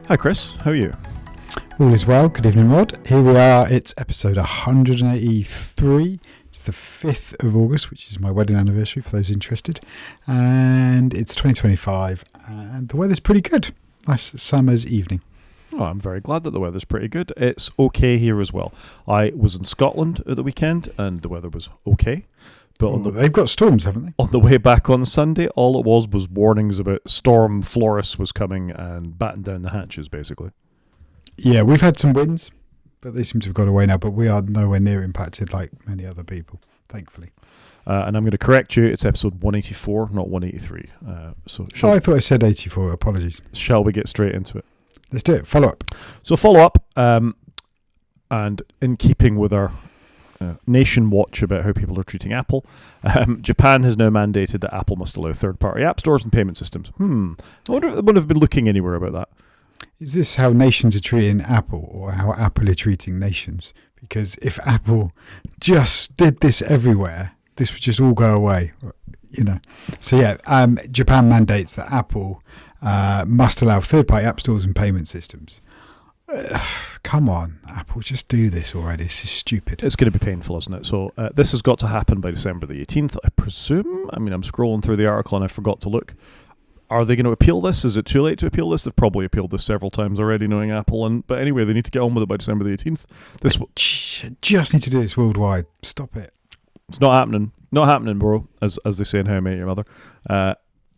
Hi Chris, how are you? All is well. Good evening, Rod. Here we are. It's episode 183. It's the 5th of August, which is my wedding anniversary for those interested. And it's 2025 and the weather's pretty good. Nice summer's evening. Oh, I'm very glad that the weather's pretty good. It's okay here as well. I was in Scotland at the weekend and the weather was okay. But they've got storms, haven't they? On the way back on Sunday, all it was warnings about Storm Floris was coming and batten down the hatches, basically. Yeah, we've had some winds, but they seem to have got away now. But we are nowhere near impacted like many other people, thankfully. And I'm going to correct you. It's episode 184, not 183. I thought I said 84. Apologies. Shall we get straight into it? Let's do it. Follow up. So follow up, and in keeping with our nation watch about how people are treating Apple, Japan has now mandated that Apple must allow third-party app stores and payment systems. I wonder if they would have been looking anywhere about that. Is this how nations are treating Apple, or how Apple are treating nations? Because if Apple just did this everywhere, this would just all go away, you know. So yeah, Japan mandates that Apple must allow third-party app stores and payment systems. Come on, Apple, just do this already. This is stupid. It's going to be painful, isn't it? So this has got to happen by December the 18th, I presume. I mean, I'm scrolling through the article and I forgot to look. Are they going to appeal this? Is it too late to appeal this? They've probably appealed this several times already, knowing Apple. But anyway, they need to get on with it by December the 18th. Just need to do this worldwide. Stop it. It's not happening. Not happening, bro, as they say in How I Met Your Mother.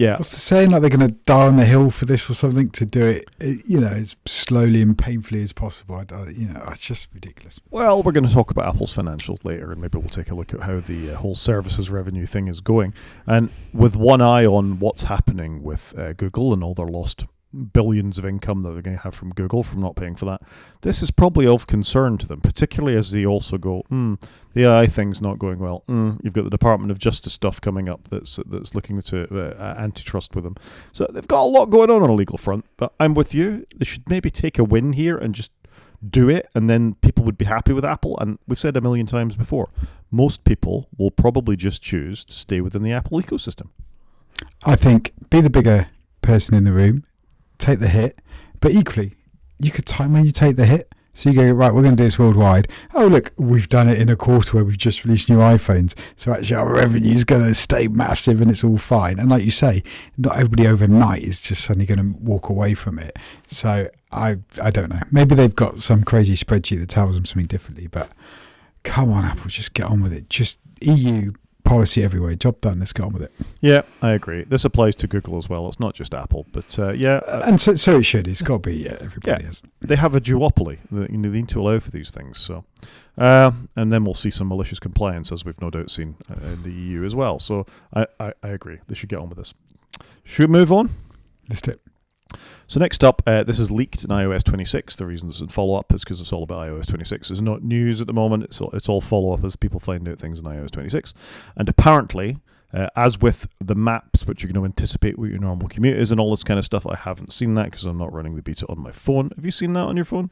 Yeah. What's the saying? Like they're going to die on the hill for this or something to do it, as slowly and painfully as possible. It's just ridiculous. Well, we're going to talk about Apple's financials later, and maybe we'll take a look at how the whole services revenue thing is going. And with one eye on what's happening with Google and all their lost billions of income that they're going to have from Google from not paying for that, this is probably of concern to them, particularly as they also go, the AI thing's not going well. You've got the Department of Justice stuff coming up that's looking to antitrust with them. So they've got a lot going on a legal front, but I'm with you. They should maybe take a win here and just do it, and then people would be happy with Apple. And we've said a million times before, most people will probably just choose to stay within the Apple ecosystem. I think be the bigger person in the room, take the hit, but equally, you could time when you take the hit. So you go, right, we're going to do this worldwide. Oh, look, we've done it in a quarter where we've just released new iPhones. So actually our revenue is going to stay massive and it's all fine. And like you say, not everybody overnight is just suddenly going to walk away from it. So I don't know. Maybe they've got some crazy spreadsheet that tells them something differently. But come on, Apple, just get on with it. Just EU policy everywhere. Job done. Let's get on with it. Yeah, I agree. This applies to Google as well. It's not just Apple, but and so it should. It's got to be. Everybody has. They have a duopoly. They need to allow for these things. So, and then we'll see some malicious compliance, as we've no doubt seen in the EU as well. So I agree. They should get on with this. Should we move on? Let's do it. So next up, this is leaked in iOS 26. The reason this is follow-up is because it's all about iOS 26. It's not news at the moment. It's all follow-up as people find out things in iOS 26. And apparently, as with the maps, which you're going to anticipate what your normal commute is and all this kind of stuff, I haven't seen that because I'm not running the beta on my phone. Have you seen that on your phone?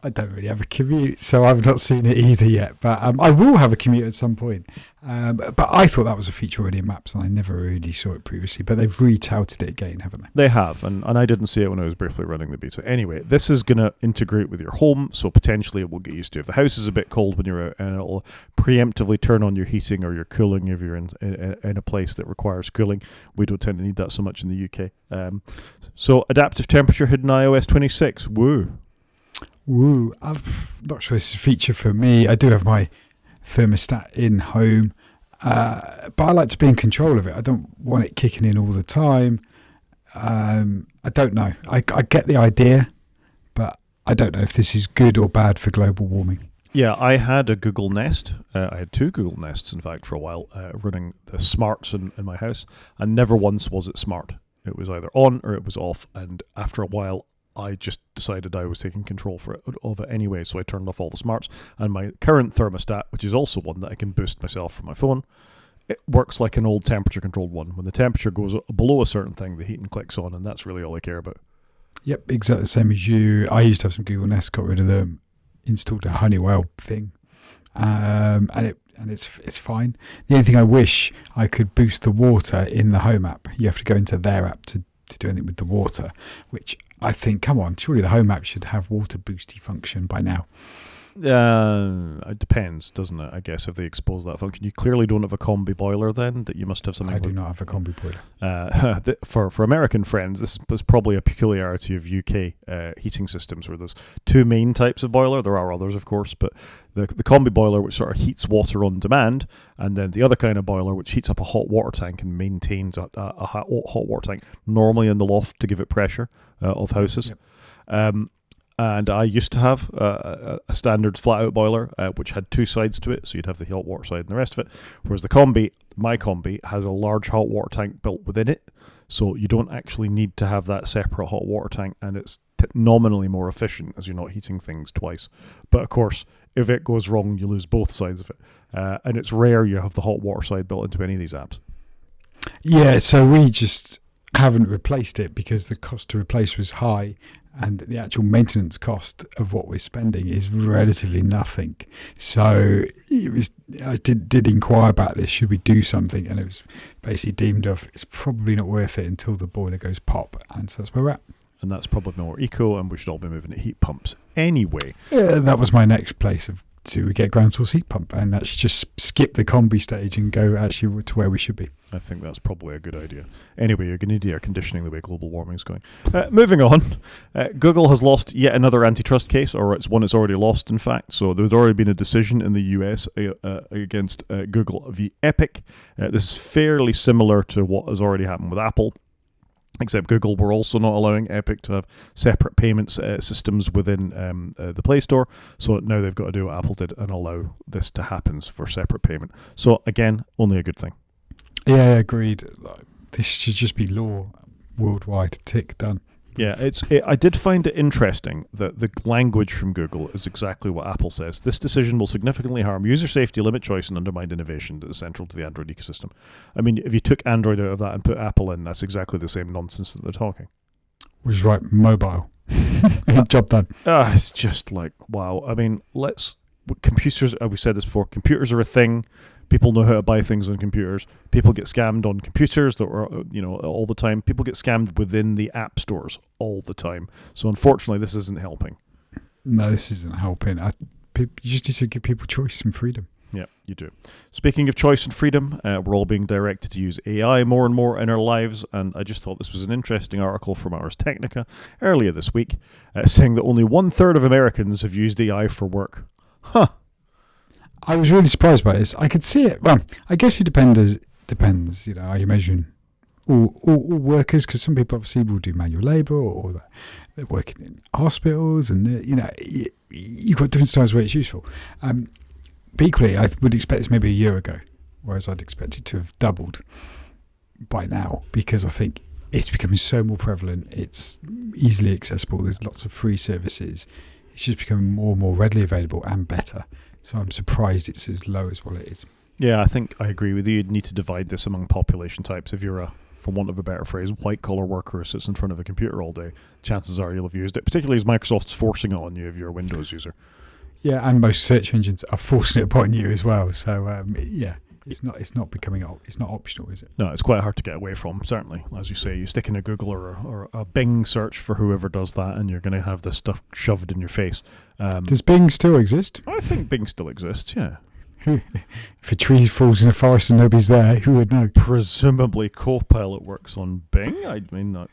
I don't really have a commute, so I've not seen it either yet. But I will have a commute at some point. But I thought that was a feature already in Maps, and I never really saw it previously. But they've re-touted it again, haven't they? They have, and I didn't see it when I was briefly running the beta. Anyway, this is going to integrate with your home, so potentially it will get used to. If the house is a bit cold when you're out, and it'll preemptively turn on your heating or your cooling if you're in a place that requires cooling. We don't tend to need that so much in the UK. So adaptive temperature hidden iOS 26. Woo! I'm not sure this is a feature for me. I do have my thermostat in home, but I like to be in control of it. I don't want it kicking in all the time. I don't know. I get the idea, but I don't know if this is good or bad for global warming. Yeah, I had a Google Nest. I had two Google Nests, in fact, for a while, running the smarts in my house, and never once was it smart. It was either on or it was off, and after a while, I just decided I was taking control of it anyway, so I turned off all the smarts. And my current thermostat, which is also one that I can boost myself from my phone, it works like an old temperature-controlled one. When the temperature goes below a certain thing, the heating clicks on, and that's really all I care about. Yep, exactly the same as you. I used to have some Google Nest, got rid of them, installed a Honeywell thing, and it's fine. The only thing I wish I could boost the water in the Home app. You have to go into their app to do anything with the water, which I think, come on, surely the home app should have water boosty function by now. It depends, doesn't it? I guess if they expose that function, you clearly don't have a combi boiler. Then that you must have something. I do not have a combi boiler. For American friends, this is probably a peculiarity of UK heating systems, where there's two main types of boiler. There are others, of course, but the combi boiler, which sort of heats water on demand, and then the other kind of boiler, which heats up a hot water tank and maintains a hot water tank, normally in the loft to give it pressure of houses. Yep. And I used to have a standard flat-out boiler, which had two sides to it, so you'd have the hot water side and the rest of it. Whereas my combi, has a large hot water tank built within it, so you don't actually need to have that separate hot water tank, and it's nominally more efficient as you're not heating things twice. But of course, if it goes wrong, you lose both sides of it. And it's rare you have the hot water side built into any of these apps. Yeah, so we just haven't replaced it because the cost to replace was high, and the actual maintenance cost of what we're spending is relatively nothing. So I did inquire about this, should we do something, and it was basically deemed of it's probably not worth it until the boiler goes pop, and so that's where we're at. And that's probably more eco, and we should all be moving to heat pumps anyway. Yeah, that was my next place of, do we get ground source heat pump and actually just skip the combi stage and go actually to where we should be? I think that's probably a good idea. Anyway, you're going to need air conditioning the way global warming is going. Moving on, Google has lost yet another antitrust case, or it's one it's already lost, in fact. So there's already been a decision in the US against Google v. Epic. This is fairly similar to what has already happened with Apple, except Google were also not allowing Epic to have separate payments systems within the Play Store. So now they've got to do what Apple did and allow this to happen for separate payment. So again, only a good thing. Yeah, agreed. This should just be law worldwide. Tick, done. Yeah, I did find it interesting that the language from Google is exactly what Apple says. This decision will significantly harm user safety, limit choice, and undermine innovation that is central to the Android ecosystem. I mean, if you took Android out of that and put Apple in, that's exactly the same nonsense that they're talking. Which is right, mobile. Job done. It's just like, wow. I mean, computers, we said this before, computers are a thing. People know how to buy things on computers. People get scammed on computers that are, all the time. People get scammed within the app stores all the time. So unfortunately, this isn't helping. No, this isn't helping. You just need to give people choice and freedom. Yeah, you do. Speaking of choice and freedom, we're all being directed to use AI more and more in our lives, and I just thought this was an interesting article from Ars Technica earlier this week, saying that only 1/3 of Americans have used AI for work. Huh. I was really surprised by this. I could see it. Well, I guess it depends, how you measure all workers, because some people obviously will do manual labour, or they're working in hospitals, and, you've got different styles where it's useful. But equally, I would expect this maybe a year ago, whereas I'd expect it to have doubled by now, because I think it's becoming so more prevalent. It's easily accessible. There's lots of free services. It's just becoming more and more readily available and better. So I'm surprised it's as low as what it is. Yeah, I think I agree with you. You'd need to divide this among population types. If you're for want of a better phrase, white-collar worker who sits in front of a computer all day, chances are you'll have used it, particularly as Microsoft's forcing it on you if you're a Windows user. Yeah, and most search engines are forcing it upon you as well. So, it's not it's not optional, is it? No, it's quite hard to get away from, certainly. As you say, you stick in a Google or a Bing search for whoever does that, and you're going to have this stuff shoved in your face. Does Bing still exist? I think Bing still exists, yeah. If a tree falls in a forest and nobody's there, who would know? Presumably Copilot works on Bing. I mean, that.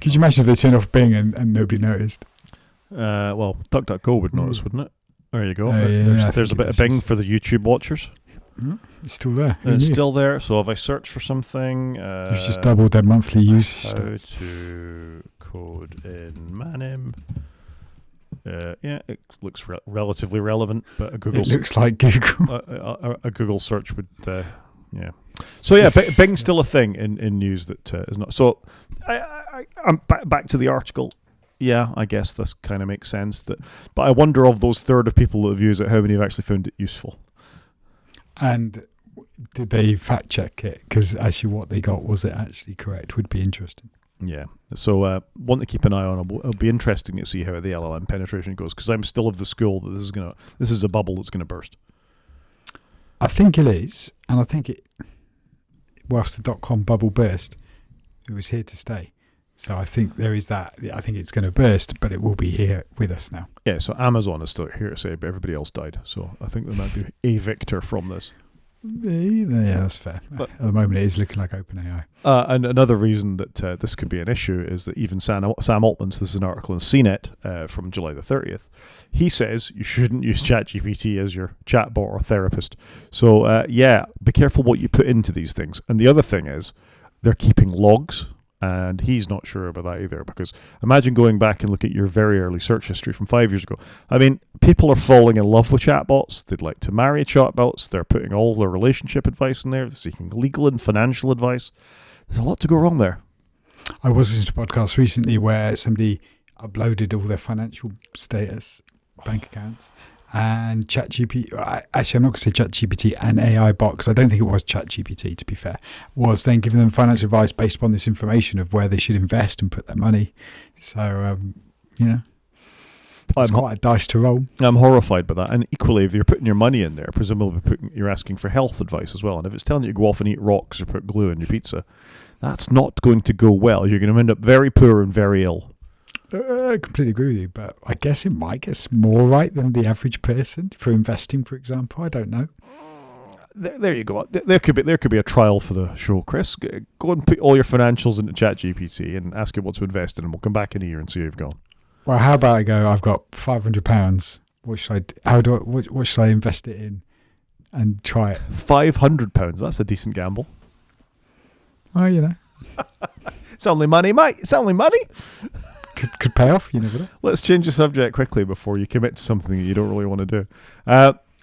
Could you imagine if they turned off Bing and nobody noticed? Well, DuckDuckGo would notice, wouldn't it? There you go. There's a bit of Bing for the YouTube watchers. It's still there. It's still there. So if I search for something... You've just doubled their monthly usage stats. How to code in Manim. It looks relatively relevant, but It looks like Google. A Google search would... yeah. So yeah, Bing's still a thing in news that is not... So I'm back to the article. Yeah, I guess this kind of makes sense. But I wonder, of those third of people that have used it, how many have actually found it useful? And did they fact check it? Because actually what they got, was it actually correct? Would be interesting. Yeah. So one to keep an eye on. It'll be interesting to see how the LLM penetration goes, because I'm still of the school that this is a bubble that's going to burst. I think it is. And I think whilst the .com bubble burst, it was here to stay. So I think there is that. I think it's going to burst, but it will be here with us now. Yeah, so Amazon is still here to say, but everybody else died. So I think there might be a victor from this. Yeah, that's fair. But at the moment, it is looking like OpenAI. And another reason that this could be an issue is that even Sam Altman, so this is an article in CNET from July the 30th, he says you shouldn't use ChatGPT as your chatbot or therapist. So yeah, be careful what you put into these things. And the other thing is they're keeping logs. And he's not sure about that either, because imagine going back and look at your very early search history from 5 years ago. I mean, people are falling in love with chatbots. They'd like to marry chatbots. They're putting all their relationship advice in there. They're seeking legal and financial advice. There's a lot to go wrong there. I was listening to a podcast recently where somebody uploaded all their financial status, bank accounts, and ChatGPT, actually I'm not going to say ChatGPT and AI bot, because I don't think it was ChatGPT, to be fair, was then giving them financial advice based upon this information of where they should invest and put their money. So, it's quite a dice to roll. I'm horrified by that. And equally, if you're putting your money in there, presumably you're asking for health advice as well. And if it's telling you to go off and eat rocks or put glue in your pizza, that's not going to go well. You're going to end up very poor and very ill. I completely agree with you, but I guess it might get more right than the average person for investing, for example. I don't know. There you go. There could be a trial for the show, Chris. Go and put all your financials into ChatGPT and ask it what to invest in, and we'll come back in a year and see how you've gone. Well, how about I go? I've got £500. What should I invest it in, and try it? £500. That's a decent gamble. Well, you know, it's only money, mate. It's only money. Could pay off, you never know. Let's change the subject quickly before you commit to something that you don't really want to do.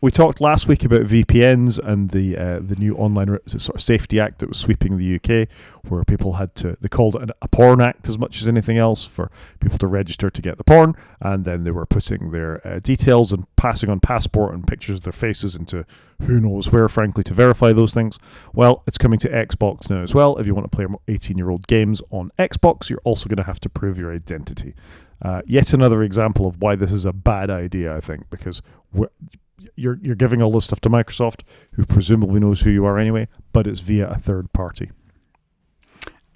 We talked last week about VPNs and the new online sort of safety act that was sweeping the UK, where people had to, they called it a porn act as much as anything else, for people to register to get the porn, and then they were putting their details and passing on passport and pictures of their faces into who knows where, frankly, to verify those things. Well, it's coming to Xbox now as well. If you want to play 18-year-old games on Xbox, you're also going to have to prove your identity. Yet another example of why this is a bad idea, I think, because you're giving all this stuff to Microsoft, who presumably knows who you are anyway, but it's via a third party.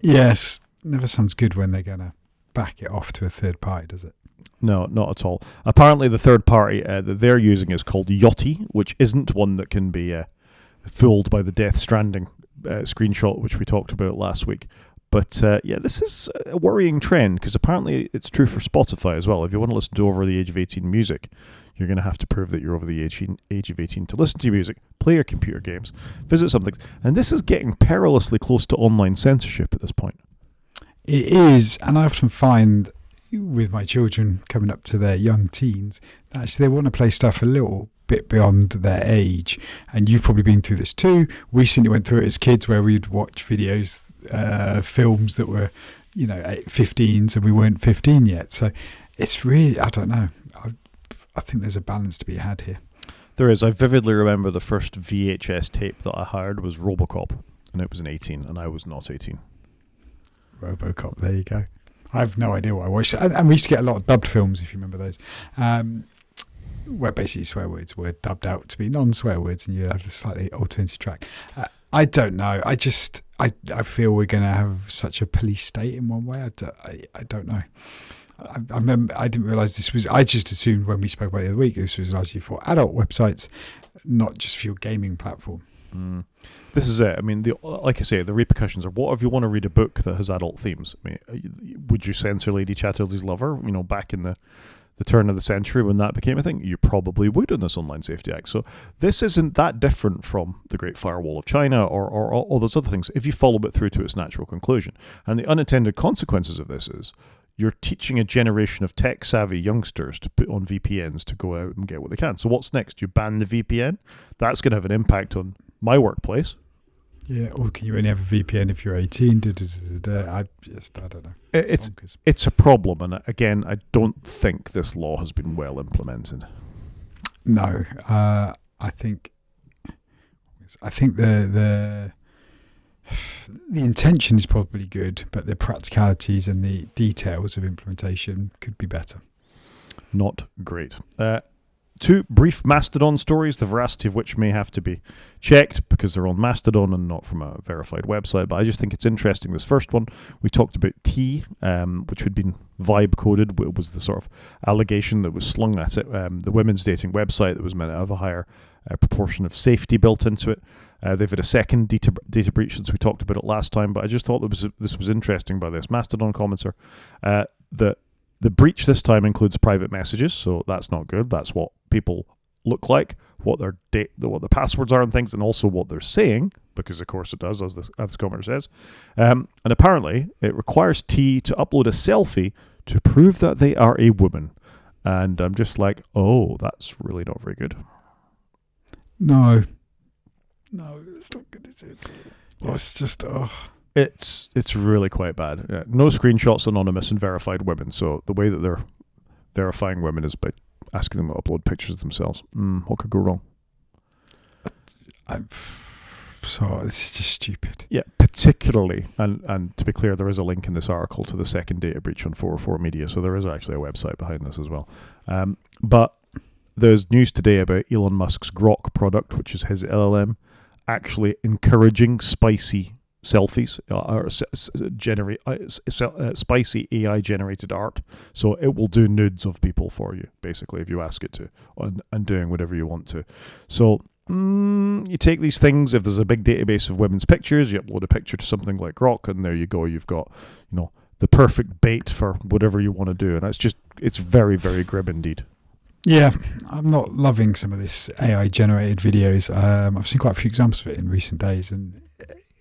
Yes, never sounds good when they're going to back it off to a third party, does it? No, not at all. Apparently the third party that they're using is called Yachty, which isn't one that can be fooled by the Death Stranding screenshot, which we talked about last week. But yeah, this is a worrying trend, because apparently it's true for Spotify as well. If you want to listen to over the age of 18 music, you're going to have to prove that you're over the age of 18 to listen to music, play your computer games, visit some things. And this is getting perilously close to online censorship at this point. It is, and I often find with my children coming up to their young teens, that actually they want to play stuff a little bit beyond their age. And you've probably been through this too. We recently went through it as kids, where we'd watch videos, films that were, 15s, and we weren't 15 yet. So it's really, I don't know. I think there's a balance to be had here. There is. I vividly remember the first VHS tape that I hired was RoboCop, and it was an 18, and I was not 18. RoboCop, there you go. I have no idea what I watched. And we used to get a lot of dubbed films, if you remember those, where basically swear words were dubbed out to be non-swear words, and you had a slightly alternative track. I don't know. I feel we're going to have such a police state in one way. I don't know. I remember I didn't realise this was. I just assumed when we spoke about it the other week, this was largely for adult websites, not just for your gaming platform. This is it. I mean, like I say, the repercussions are, what if you want to read a book that has adult themes? I mean, would you censor Lady Chatterley's Lover? Back in the turn of the century when that became a thing, you probably would in this Online Safety Act. So this isn't that different from the Great Firewall of China or all those other things, if you follow it through to its natural conclusion. And the unintended consequences of this is you're teaching a generation of tech-savvy youngsters to put on VPNs to go out and get what they can. So what's next? You ban the VPN? That's going to have an impact on my workplace. Yeah, or can you only have a VPN if you're 18? I don't know. It's a problem, and again, I don't think this law has been well implemented. No, I think the intention is probably good, but the practicalities and the details of implementation could be better. Not great. 2 brief Mastodon stories, the veracity of which may have to be checked because they're on Mastodon and not from a verified website. But I just think it's interesting. This first one, we talked about T, which had been vibe coded. It was the sort of allegation that was slung at it. The women's dating website that was meant to have a higher proportion of safety built into it. They've had a second data breach since we talked about it last time. But I just thought this was interesting by this Mastodon commenter. The breach this time includes private messages, so that's not good. That's what people look like, what their passwords are and things, and also what they're saying, because of course it does, as this commenter says. And apparently it requires T to upload a selfie to prove that they are a woman. And I'm just like, oh, that's really not very good. No, it's not good, is it? Yeah. It's just, It's really quite bad. No screenshots, anonymous, and verified women. So the way that they're verifying women is by asking them to upload pictures of themselves. What could go wrong? This is just stupid. Yeah, particularly, and to be clear, there is a link in this article to the second data breach on 404 Media, so there is actually a website behind this as well. But there's news today about Elon Musk's Grok product, which is his LLM, actually encouraging spicy selfies or generate spicy AI generated art. So it will do nudes of people for you, basically, if you ask it to, and doing whatever you want to. So you take these things. If there's a big database of women's pictures, you upload a picture to something like Grok, and there you go. You've got, the perfect bait for whatever you want to do, and it's very, very grim indeed. Yeah, I'm not loving some of this AI generated videos. I've seen quite a few examples of it in recent days, and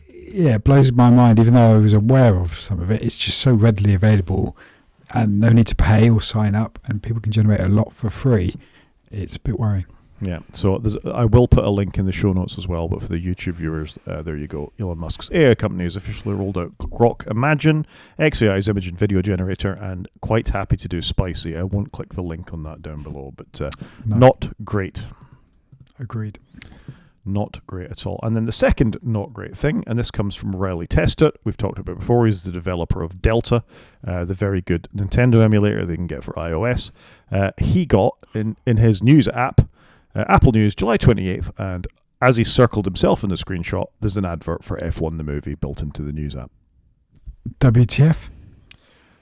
yeah, it blows my mind. Even though I was aware of some of it, it's just so readily available, and no need to pay or sign up, and people can generate a lot for free. It's a bit worrying. Yeah, so I will put a link in the show notes as well, but for the YouTube viewers, there you go. Elon Musk's AI company has officially rolled out Grok Imagine, XAI's image and video generator, and quite happy to do spicy. I won't click the link on that down below, but not great. Agreed. Not great at all. And then the second not great thing, and this comes from Riley Testit, we've talked about before. He's the developer of Delta, the very good Nintendo emulator they can get for iOS. He got in his news app, Apple News, July 28th, and as he circled himself in the screenshot, there's an advert for F1 the movie built into the news app. WTF?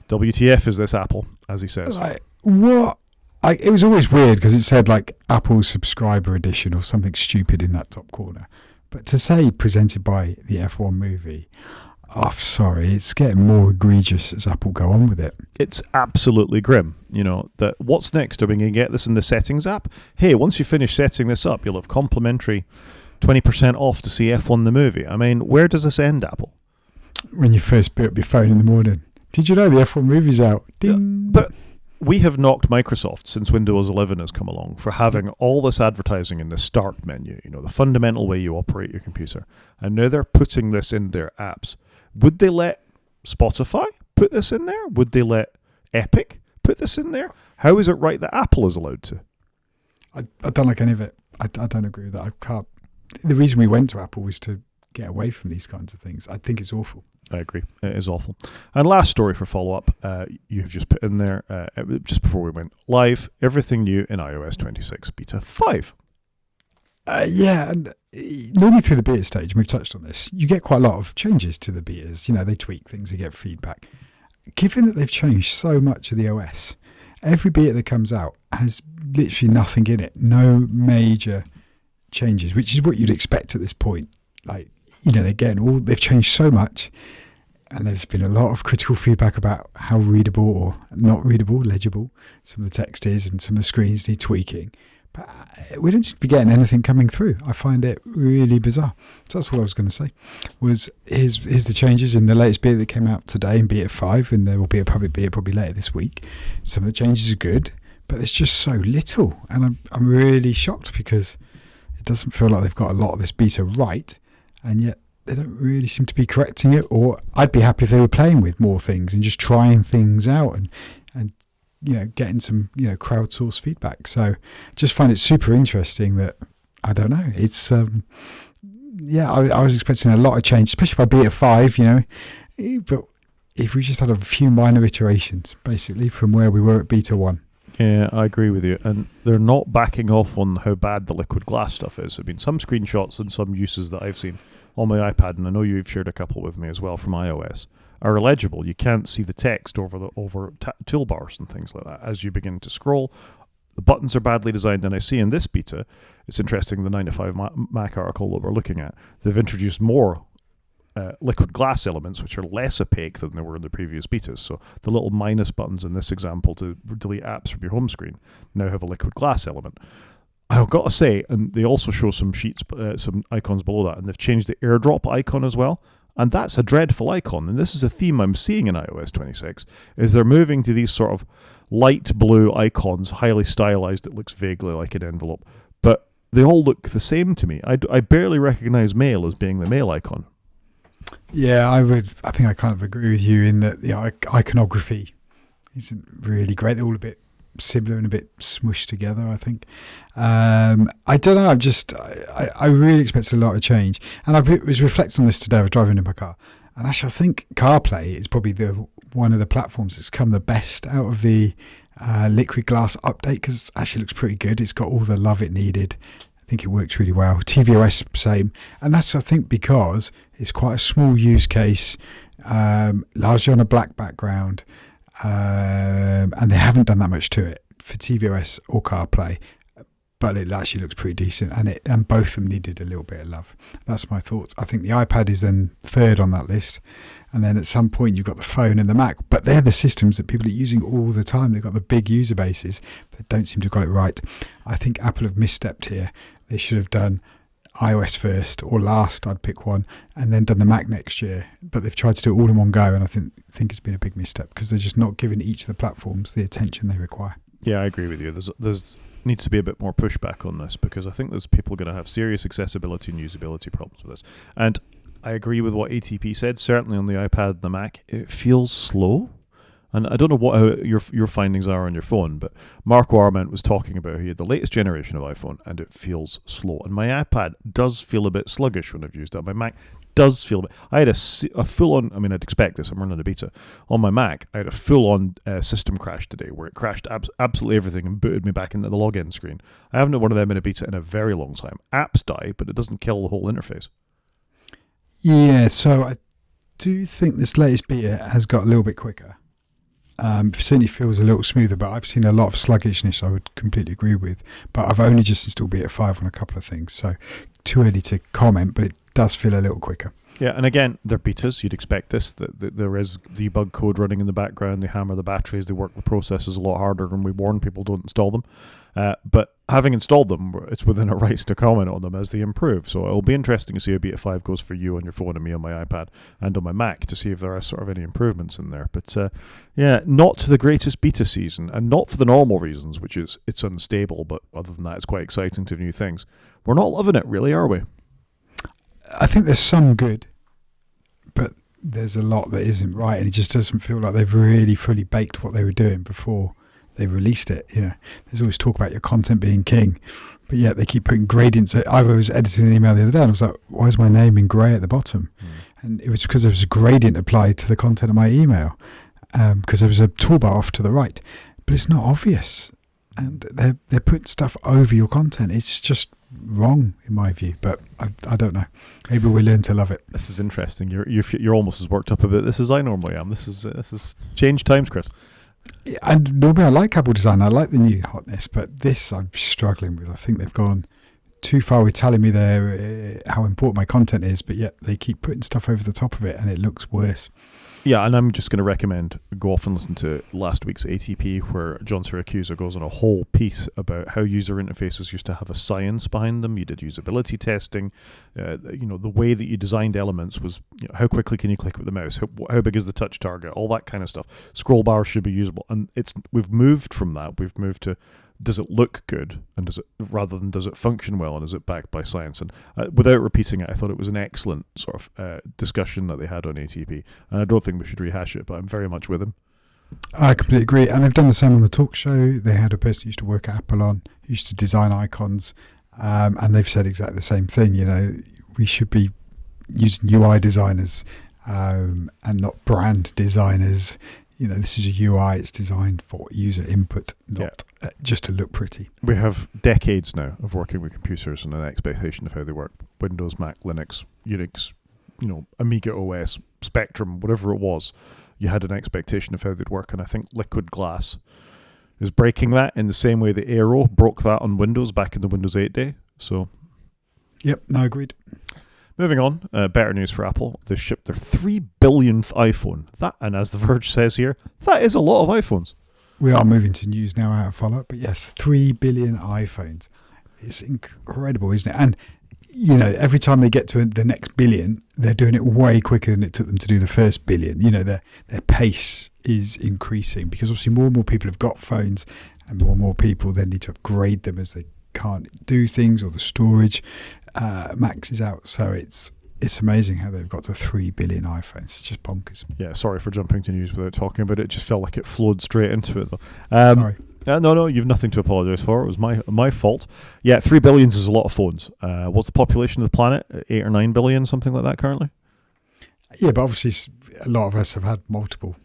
WTF is this Apple, as he says. What? It was always weird because it said like Apple subscriber edition or something stupid in that top corner. But to say presented by the F1 movie, I'm sorry, it's getting more egregious as Apple go on with it. It's absolutely grim. That what's next? Are we going to get this in the settings app? Hey, once you finish setting this up, you'll have complimentary 20% off to see F1 the movie. I mean, where does this end, Apple? When you first boot up your phone in the morning. Did you know the F1 movie's out? Ding. But we have knocked Microsoft since Windows 11 has come along for having all this advertising in the start menu, the fundamental way you operate your computer. And now they're putting this in their apps. Would they let Spotify put this in there? Would they let Epic put this in there? How is it right that Apple is allowed to? I don't like any of it. I don't agree with that. I can't. The reason we went to Apple was to get away from these kinds of things. I think it's awful. I agree. It is awful. And last story for follow-up, you've just put in there, just before we went live, everything new in iOS 26 Beta 5. Yeah, and normally through the beta stage, and we've touched on this, you get quite a lot of changes to the betas. They tweak things, they get feedback. Given that they've changed so much of the OS, every beta that comes out has literally nothing in it. No major changes, which is what you'd expect at this point. They've changed so much, and there's been a lot of critical feedback about how readable or not readable, legible some of the text is, and some of the screens need tweaking. But we don't seem to be getting anything coming through. I find it really bizarre. So that's what I was going to say. Here's the changes in the latest beta that came out today in Beta 5, and there will be a public beta probably later this week. Some of the changes are good, but there's just so little, and I'm really shocked because it doesn't feel like they've got a lot of this beta right, and yet they don't really seem to be correcting it. Or I'd be happy if they were playing with more things and just trying things out and getting some, crowdsourced feedback. So just find it super interesting that, I don't know, it's, I was expecting a lot of change, especially by Beta 5, but if we just had a few minor iterations, basically, from where we were at Beta 1. Yeah, I agree with you. And they're not backing off on how bad the liquid glass stuff is. I mean, some screenshots and some uses that I've seen on my iPad, and I know you've shared a couple with me as well from iOS, are illegible. You can't see the text over toolbars and things like that as you begin to scroll. The buttons are badly designed, and I see in this beta, it's interesting, the 9 to 5 Mac article that we're looking at, they've introduced more liquid glass elements, which are less opaque than they were in the previous betas. So the little minus buttons in this example to delete apps from your home screen now have a liquid glass element. I've got to say, and they also show some sheets, some icons below that, and they've changed the airdrop icon as well. And that's a dreadful icon. And this is a theme I'm seeing in iOS 26, is they're moving to these sort of light blue icons, highly stylized. It looks vaguely like an envelope. But they all look the same to me. I barely recognize mail as being the mail icon. Yeah, I think I kind of agree with you in that the iconography isn't really great. They're all a bit similar and a bit smushed together, I think. I don't know. I really expected a lot of change. And I was reflecting on this today. I was driving in my car. And actually, I think CarPlay is probably one of the platforms that's come the best out of the liquid glass update, because it actually looks pretty good. It's got all the love it needed. I think it works really well. tvOS, same. And that's, I think, because it's quite a small use case, largely on a black background, and they haven't done that much to it for tvOS or CarPlay, but it actually looks pretty decent, and both of them needed a little bit of love. That's my thoughts. I think the iPad is then third on that list, and then at some point you've got the phone and the Mac, but they're the systems that people are using all the time. They've got the big user bases, but don't seem to have got it right. I think Apple have misstepped here. They should have done iOS first or last, I'd pick one, and then done the Mac next year. But they've tried to do it all in one go, and I think it's been a big misstep because they're just not giving each of the platforms the attention they require. Yeah, I agree with you. There's needs to be a bit more pushback on this, because I think there's people going to have serious accessibility and usability problems with this. And I agree with what ATP said. Certainly on the iPad and the Mac, it feels slow. And I don't know what your findings are on your phone, but Marco Arment was talking about he had the latest generation of iPhone, and it feels slow. And my iPad does feel a bit sluggish when I've used it. My Mac does feel a bit. I had a full-on, I mean, I'd expect this, I'm running a beta. On my Mac, I had a full-on system crash today, where it crashed absolutely everything and booted me back into the login screen. I haven't had one of them in a beta in a very long time. Apps die, but it doesn't kill the whole interface. Yeah, so I do think this latest beta has got a little bit quicker. Certainly feels a little smoother, but I've seen a lot of sluggishness I would completely agree with. But I've only just installed Beta 5 on a couple of things, so too early to comment, but it does feel a little quicker. Yeah, and again, they're betas. You'd expect this. That there is debug code running in the background. They hammer the batteries. They work the processes a lot harder, and we warn people don't install them. But having installed them, it's within our rights to comment on them as they improve. So it'll be interesting to see how Beta 5 goes for you on your phone and me on my iPad and on my Mac, to see if there are sort of any improvements in there. But yeah, not the greatest beta season, and not for the normal reasons, which is it's unstable. But other than that, it's quite exciting to do new things. We're not loving it, really, are we? I think there's some good, but there's a lot that isn't right, and it just doesn't feel like they've really fully baked what they were doing before they released it. Yeah, there's always talk about your content being king, but yet they keep putting gradients. I was editing an email the other day, and I was like, why is my name in grey at the bottom? And it was because there was a gradient applied to the content of my email, because there was a toolbar off to the right, but it's not obvious, and they're putting stuff over your content. It's just wrong in my view, but I don't know. Maybe we'll learn to love it. This is interesting. You're almost as worked up about this as I normally am. This is changed times, Chris. Yeah, and normally I like Apple design. I like the new hotness, but this I'm struggling with. I think they've gone too far with telling me how important my content is, but yet they keep putting stuff over the top of it, and it looks worse. Yeah, and I'm just going to recommend go off and listen to last week's ATP, where John Siracusa goes on a whole piece about how user interfaces used to have a science behind them. You did usability testing. The way that you designed elements was, how quickly can you click with the mouse? How big is the touch target? All that kind of stuff. Scroll bars should be usable, and we've moved from that. We've moved to, does it look good, and does it function well, and is it backed by science? And without repeating it, I thought it was an excellent sort of discussion that they had on ATP, and I don't think we should rehash it, but I'm very much with him. I completely agree, and they've done the same on the talk show. They had a person who used to work at Apple used to design icons, and they've said exactly the same thing. We should be using UI designers and not brand designers. this is a UI. It's designed for user input, not just to look pretty. We have decades now of working with computers and an expectation of how they work. Windows, Mac, Linux, Unix, Amiga OS, Spectrum, whatever it was. You had an expectation of how they'd work, and I think Liquid Glass is breaking that in the same way that Aero broke that on Windows back in the Windows 8 day. So, yep, no, agreed. Moving on, better news for Apple. They've shipped their 3 billionth iPhone. That, and as The Verge says here, that is a lot of iPhones. We are moving to news now out of follow-up, but yes, 3 billion iPhones. It's incredible, isn't it? And, every time they get to the next billion, they're doing it way quicker than it took them to do the first billion. Their pace is increasing because obviously more and more people have got phones, and more people then need to upgrade them as they can't do things, or the storage maxes out. So it's amazing how they've got to 3 billion iPhones. It's just bonkers. Yeah, sorry for jumping to news without talking about it. It just felt like it flowed straight into it, though. Sorry. No, you've nothing to apologise for. It was my fault. Yeah, 3 billion is a lot of phones. What's the population of the planet? 8 or 9 billion, something like that currently? Yeah, but obviously a lot of us have had multiple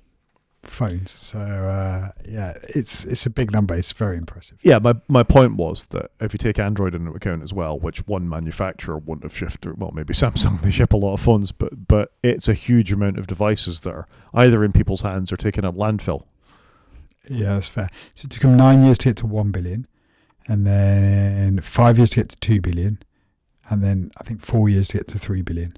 phones. So, it's a big number. It's very impressive. Yeah, my point was that if you take Android into account as well, which one manufacturer wouldn't have shifted, well, maybe Samsung, they ship a lot of phones, but it's a huge amount of devices that are either in people's hands or taking up landfill. Yeah, that's fair. So it took them 9 years to get to 1 billion, and then 5 years to get to 2 billion, and then I think 4 years to get to 3 billion.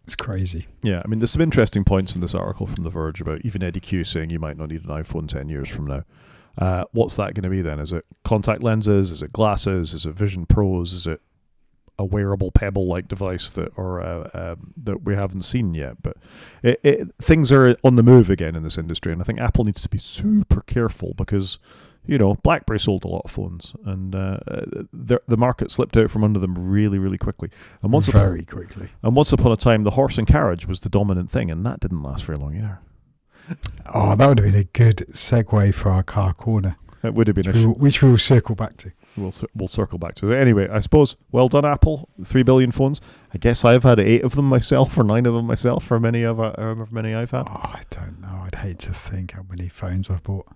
It's crazy. Yeah, I mean, there's some interesting points in this article from The Verge about even Eddie Q saying you might not need an iPhone 10 years from now. What's that going to be then? Is it contact lenses? Is it glasses? Is it Vision Pros? Is it a wearable Pebble-like device that we haven't seen yet? But things are on the move again in this industry, and I think Apple needs to be super careful because, BlackBerry sold a lot of phones, and the market slipped out from under them really, really quickly. And very quickly. And once upon a time, the horse and carriage was the dominant thing, and that didn't last very long either. Oh, that would have been a good segue for our car corner. It would have been which we will circle back to. We'll circle back to it. Anyway, I suppose, well done, Apple. 3 billion phones. I guess I've had 8 of them myself, or 9 of them myself, for however many I've had. Oh, I don't know. I'd hate to think how many phones I've bought.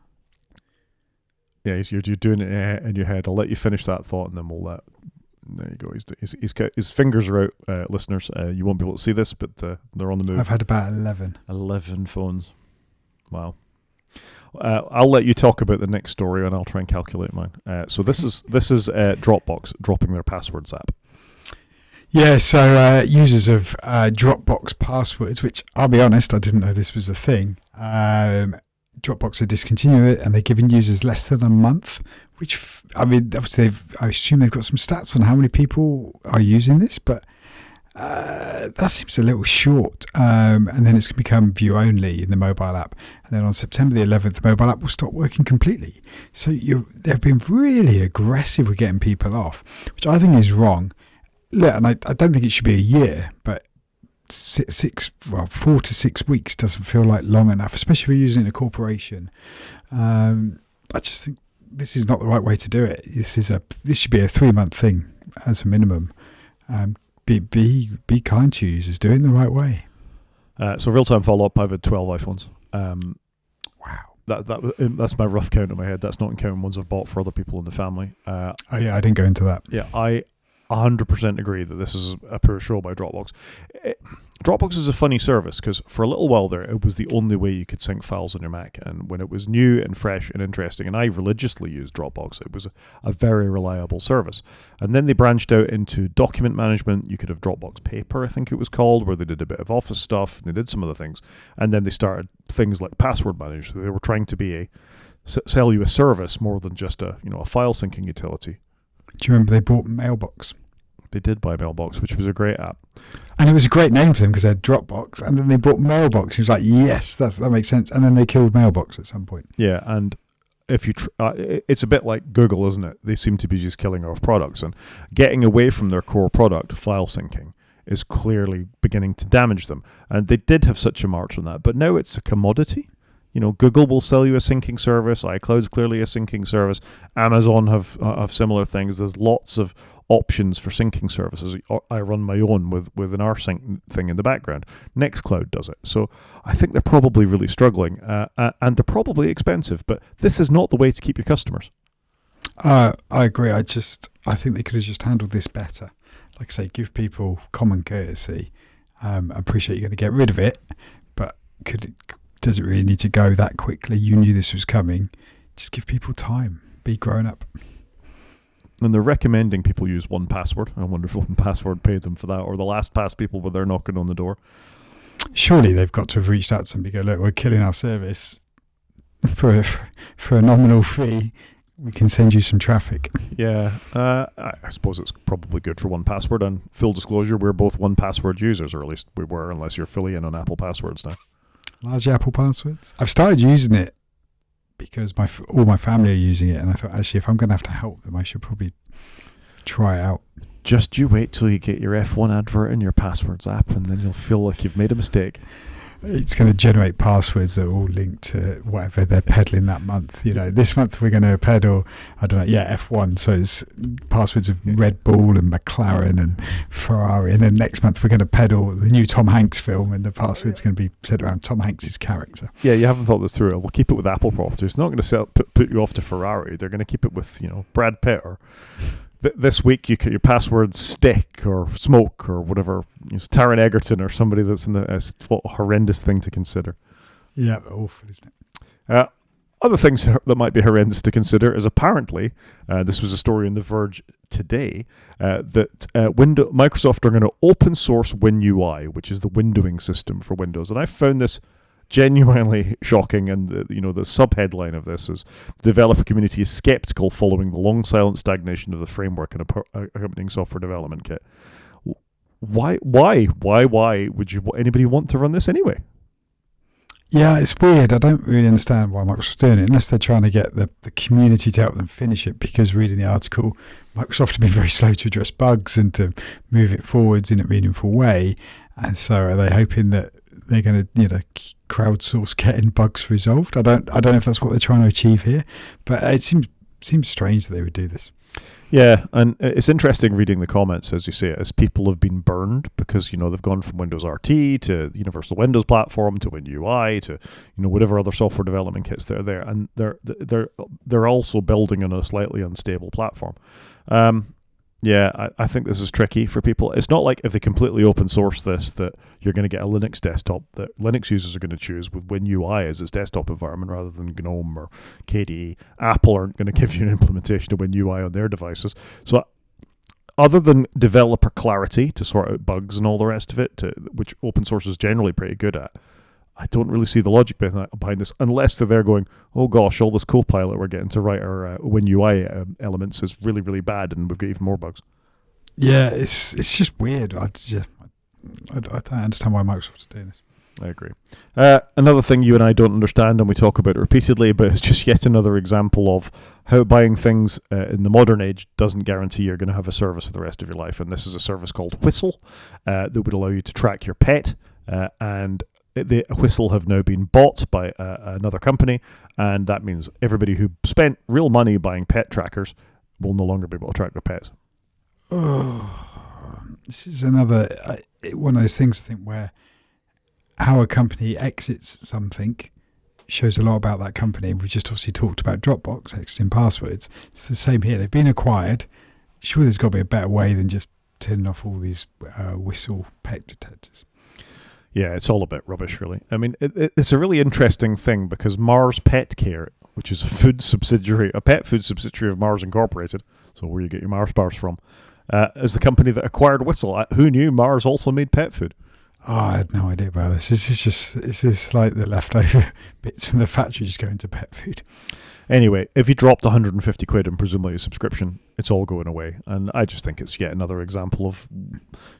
Yeah, you're doing it in your head. I'll let you finish that thought, and then we'll let. There you go. His fingers are out, listeners. You won't be able to see this, but they're on the move. I've had about 11. 11 phones. Wow. I'll let you talk about the next story, and I'll try and calculate mine. So this is Dropbox dropping their passwords app. Yeah, so users of Dropbox passwords, which I'll be honest, I didn't know this was a thing. Dropbox are discontinuing it, and they're giving users less than a month. Which, I mean, obviously, I assume they've got some stats on how many people are using this, but that seems a little short. And then it's going to become view only in the mobile app. And then on September the 11th, the mobile app will stop working completely. So they've been really aggressive with getting people off, which I think is wrong. Look, and I don't think it should be a year, but 4 to 6 weeks doesn't feel like long enough, especially if you're using it in a corporation. I just think this is not the right way to do it. This should be a 3-month thing as a minimum. Be kind to users, do it in the right way. So real-time follow-up, I've had 12 iPhones. Wow. That's my rough count in my head. That's not counting ones I've bought for other people in the family. I didn't go into that. Yeah, I 100% agree that this is a poor show by Dropbox. Dropbox is a funny service because for a little while there, it was the only way you could sync files on your Mac. And when it was new and fresh and interesting, and I religiously used Dropbox, it was a very reliable service. And then they branched out into document management. You could have Dropbox Paper, I think it was called, where they did a bit of office stuff and they did some other things. And then they started things like password management. They were trying to sell you a service more than just a file syncing utility. Do you remember they bought Mailbox? They did buy Mailbox, which was a great app. And it was a great name for them because they had Dropbox, and then they bought Mailbox. It was like, yes, that makes sense. And then they killed Mailbox at some point. Yeah, and if you, it's a bit like Google, isn't it? They seem to be just killing off products and getting away from their core product, file syncing, is clearly beginning to damage them. And they did have such a march on that, but now it's a commodity. Google will sell you a syncing service. iCloud's clearly a syncing service. Amazon have similar things. There's lots of options for syncing services. I run my own with an rsync thing in the background. Nextcloud does it. So I think they're probably really struggling, and they're probably expensive. But this is not the way to keep your customers. I agree. I think they could have just handled this better. Like I say, give people common courtesy. I appreciate you're going to get rid of it, but does it really need to go that quickly? You knew this was coming. Just give people time. Be grown up. And they're recommending people use 1Password. I wonder if 1Password paid them for that, or the LastPass people were there knocking on the door. Surely they've got to have reached out to somebody and go, look, we're killing our service for a nominal fee. We can send you some traffic. Yeah, I suppose it's probably good for 1Password. And full disclosure, we're both 1Password users, or at least we were, unless you're fully in on Apple Passwords now. Large Apple passwords. I've started using it because all my family are using it, and I thought, actually, if I'm going to have to help them, I should probably try it out. Just you wait till you get your F1 advert in your Passwords app, and then you'll feel like you've made a mistake. It's going to generate passwords that are all linked to whatever they're peddling that month. This month we're going to peddle, F1. So it's passwords of Red Bull and McLaren and Ferrari. And then next month we're going to peddle the new Tom Hanks film, and the password's going to be set around Tom Hanks's character. Yeah, you haven't thought this through. We'll keep it with Apple properties. They're not going to put you off to Ferrari. They're going to keep it with, Brad Pitt, or this week your passwords stick or smoke or whatever. Taron Egerton or somebody that's in what a horrendous thing to consider. Yeah, awful, isn't it? Other things that might be horrendous to consider is apparently, this was a story in The Verge today, that Microsoft are going to open source WinUI, which is the windowing system for Windows. And I found this genuinely shocking, and the sub-headline of this is: the developer community is skeptical following the long silent stagnation of the framework and accompanying software development kit. Why would anybody want to run this anyway? Yeah, it's weird. I don't really understand why Microsoft's doing it, unless they're trying to get the community to help them finish it, because reading the article, Microsoft have been very slow to address bugs and to move it forwards in a meaningful way. And so are they hoping that they're going to, crowdsource getting bugs resolved? I don't know if that's what they're trying to achieve here, but it seems strange that they would do this. Yeah, and it's interesting reading the comments, as you say, as people have been burned because, they've gone from Windows RT to the Universal Windows platform to WinUI to, whatever other software development kits that are there, and they're also building on a slightly unstable platform. Yeah, I think this is tricky for people. It's not like if they completely open source this that you're going to get a Linux desktop that Linux users are going to choose with WinUI as its desktop environment rather than GNOME or KDE. Apple aren't going to give you an implementation of WinUI on their devices. So other than developer clarity to sort out bugs and all the rest of it, which open source is generally pretty good at, I don't really see the logic behind this, unless they're there going, oh gosh, all this Copilot we're getting to write our WinUI elements is really, really bad, and we've got even more bugs. Yeah, it's just weird. I don't understand why Microsoft are doing this. I agree. Another thing you and I don't understand, and we talk about it repeatedly, but it's just yet another example of how buying things in the modern age doesn't guarantee you're going to have a service for the rest of your life. And this is a service called Whistle that would allow you to track your pet, and the Whistle have now been bought by another company, and that means everybody who spent real money buying pet trackers will no longer be able to track their pets. Oh, this is another one of those things, I think, where how a company exits something shows a lot about that company. We just obviously talked about Dropbox exiting passwords. It's the same here. They've been acquired. Sure, there's got to be a better way than just turning off all these Whistle pet detectors. Yeah, it's all a bit rubbish, really. I mean, it's a really interesting thing because Mars Pet Care, which is a pet food subsidiary of Mars Incorporated, so where you get your Mars bars from, is the company that acquired Whistle. Who knew Mars also made pet food? Oh, I had no idea about this. Is this like the leftover bits from the factory just going to pet food? Anyway, if you dropped 150 quid and presumably a subscription, it's all going away. And I just think it's yet another example of,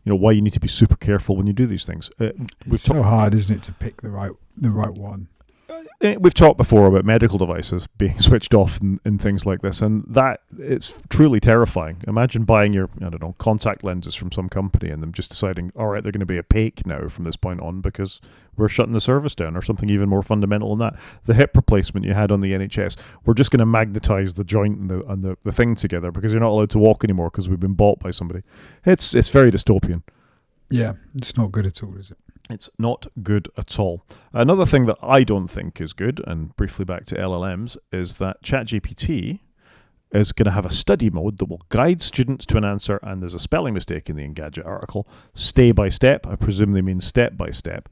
why you need to be super careful when you do these things. It's so hard, isn't it, to pick the right one? we've talked before about medical devices being switched off in things like this, and that it's truly terrifying. Imagine buying your, I don't know, contact lenses from some company and them just deciding, all right, they're going to be opaque now from this point on because we're shutting the service down, or something even more fundamental than that. The hip replacement you had on the NHS, we're just going to magnetize the joint and the thing together because you're not allowed to walk anymore because we've been bought by somebody. It's very dystopian. Yeah, it's not good at all, is it? It's not good at all. Another thing that I don't think is good, and briefly back to LLMs, is that ChatGPT is going to have a study mode that will guide students to an answer, and there's a spelling mistake in the Engadget article, stay by step. I presume they mean step by step.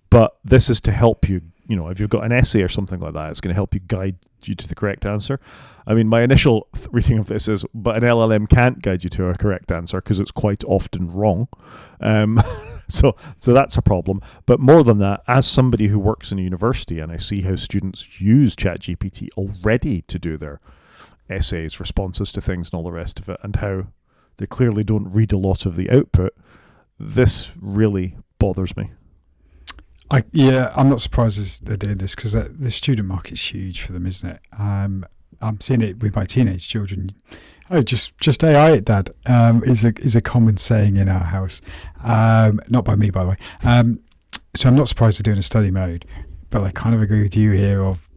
But this is to help you, if you've got an essay or something like that, it's going to help you guide you to the correct answer. I mean, my initial reading of this is, but an LLM can't guide you to a correct answer because it's quite often wrong. So that's a problem. But more than that, as somebody who works in a university and I see how students use ChatGPT already to do their essays, responses to things and all the rest of it, and how they clearly don't read a lot of the output, this really bothers me. I'm not surprised they're doing this because the student market's huge for them, isn't it? I'm seeing it with my teenage children. Oh, just AI it, Dad, is a common saying in our house. Not by me, by the way. So I'm not surprised they're doing a study mode, but I kind of agree with you here of,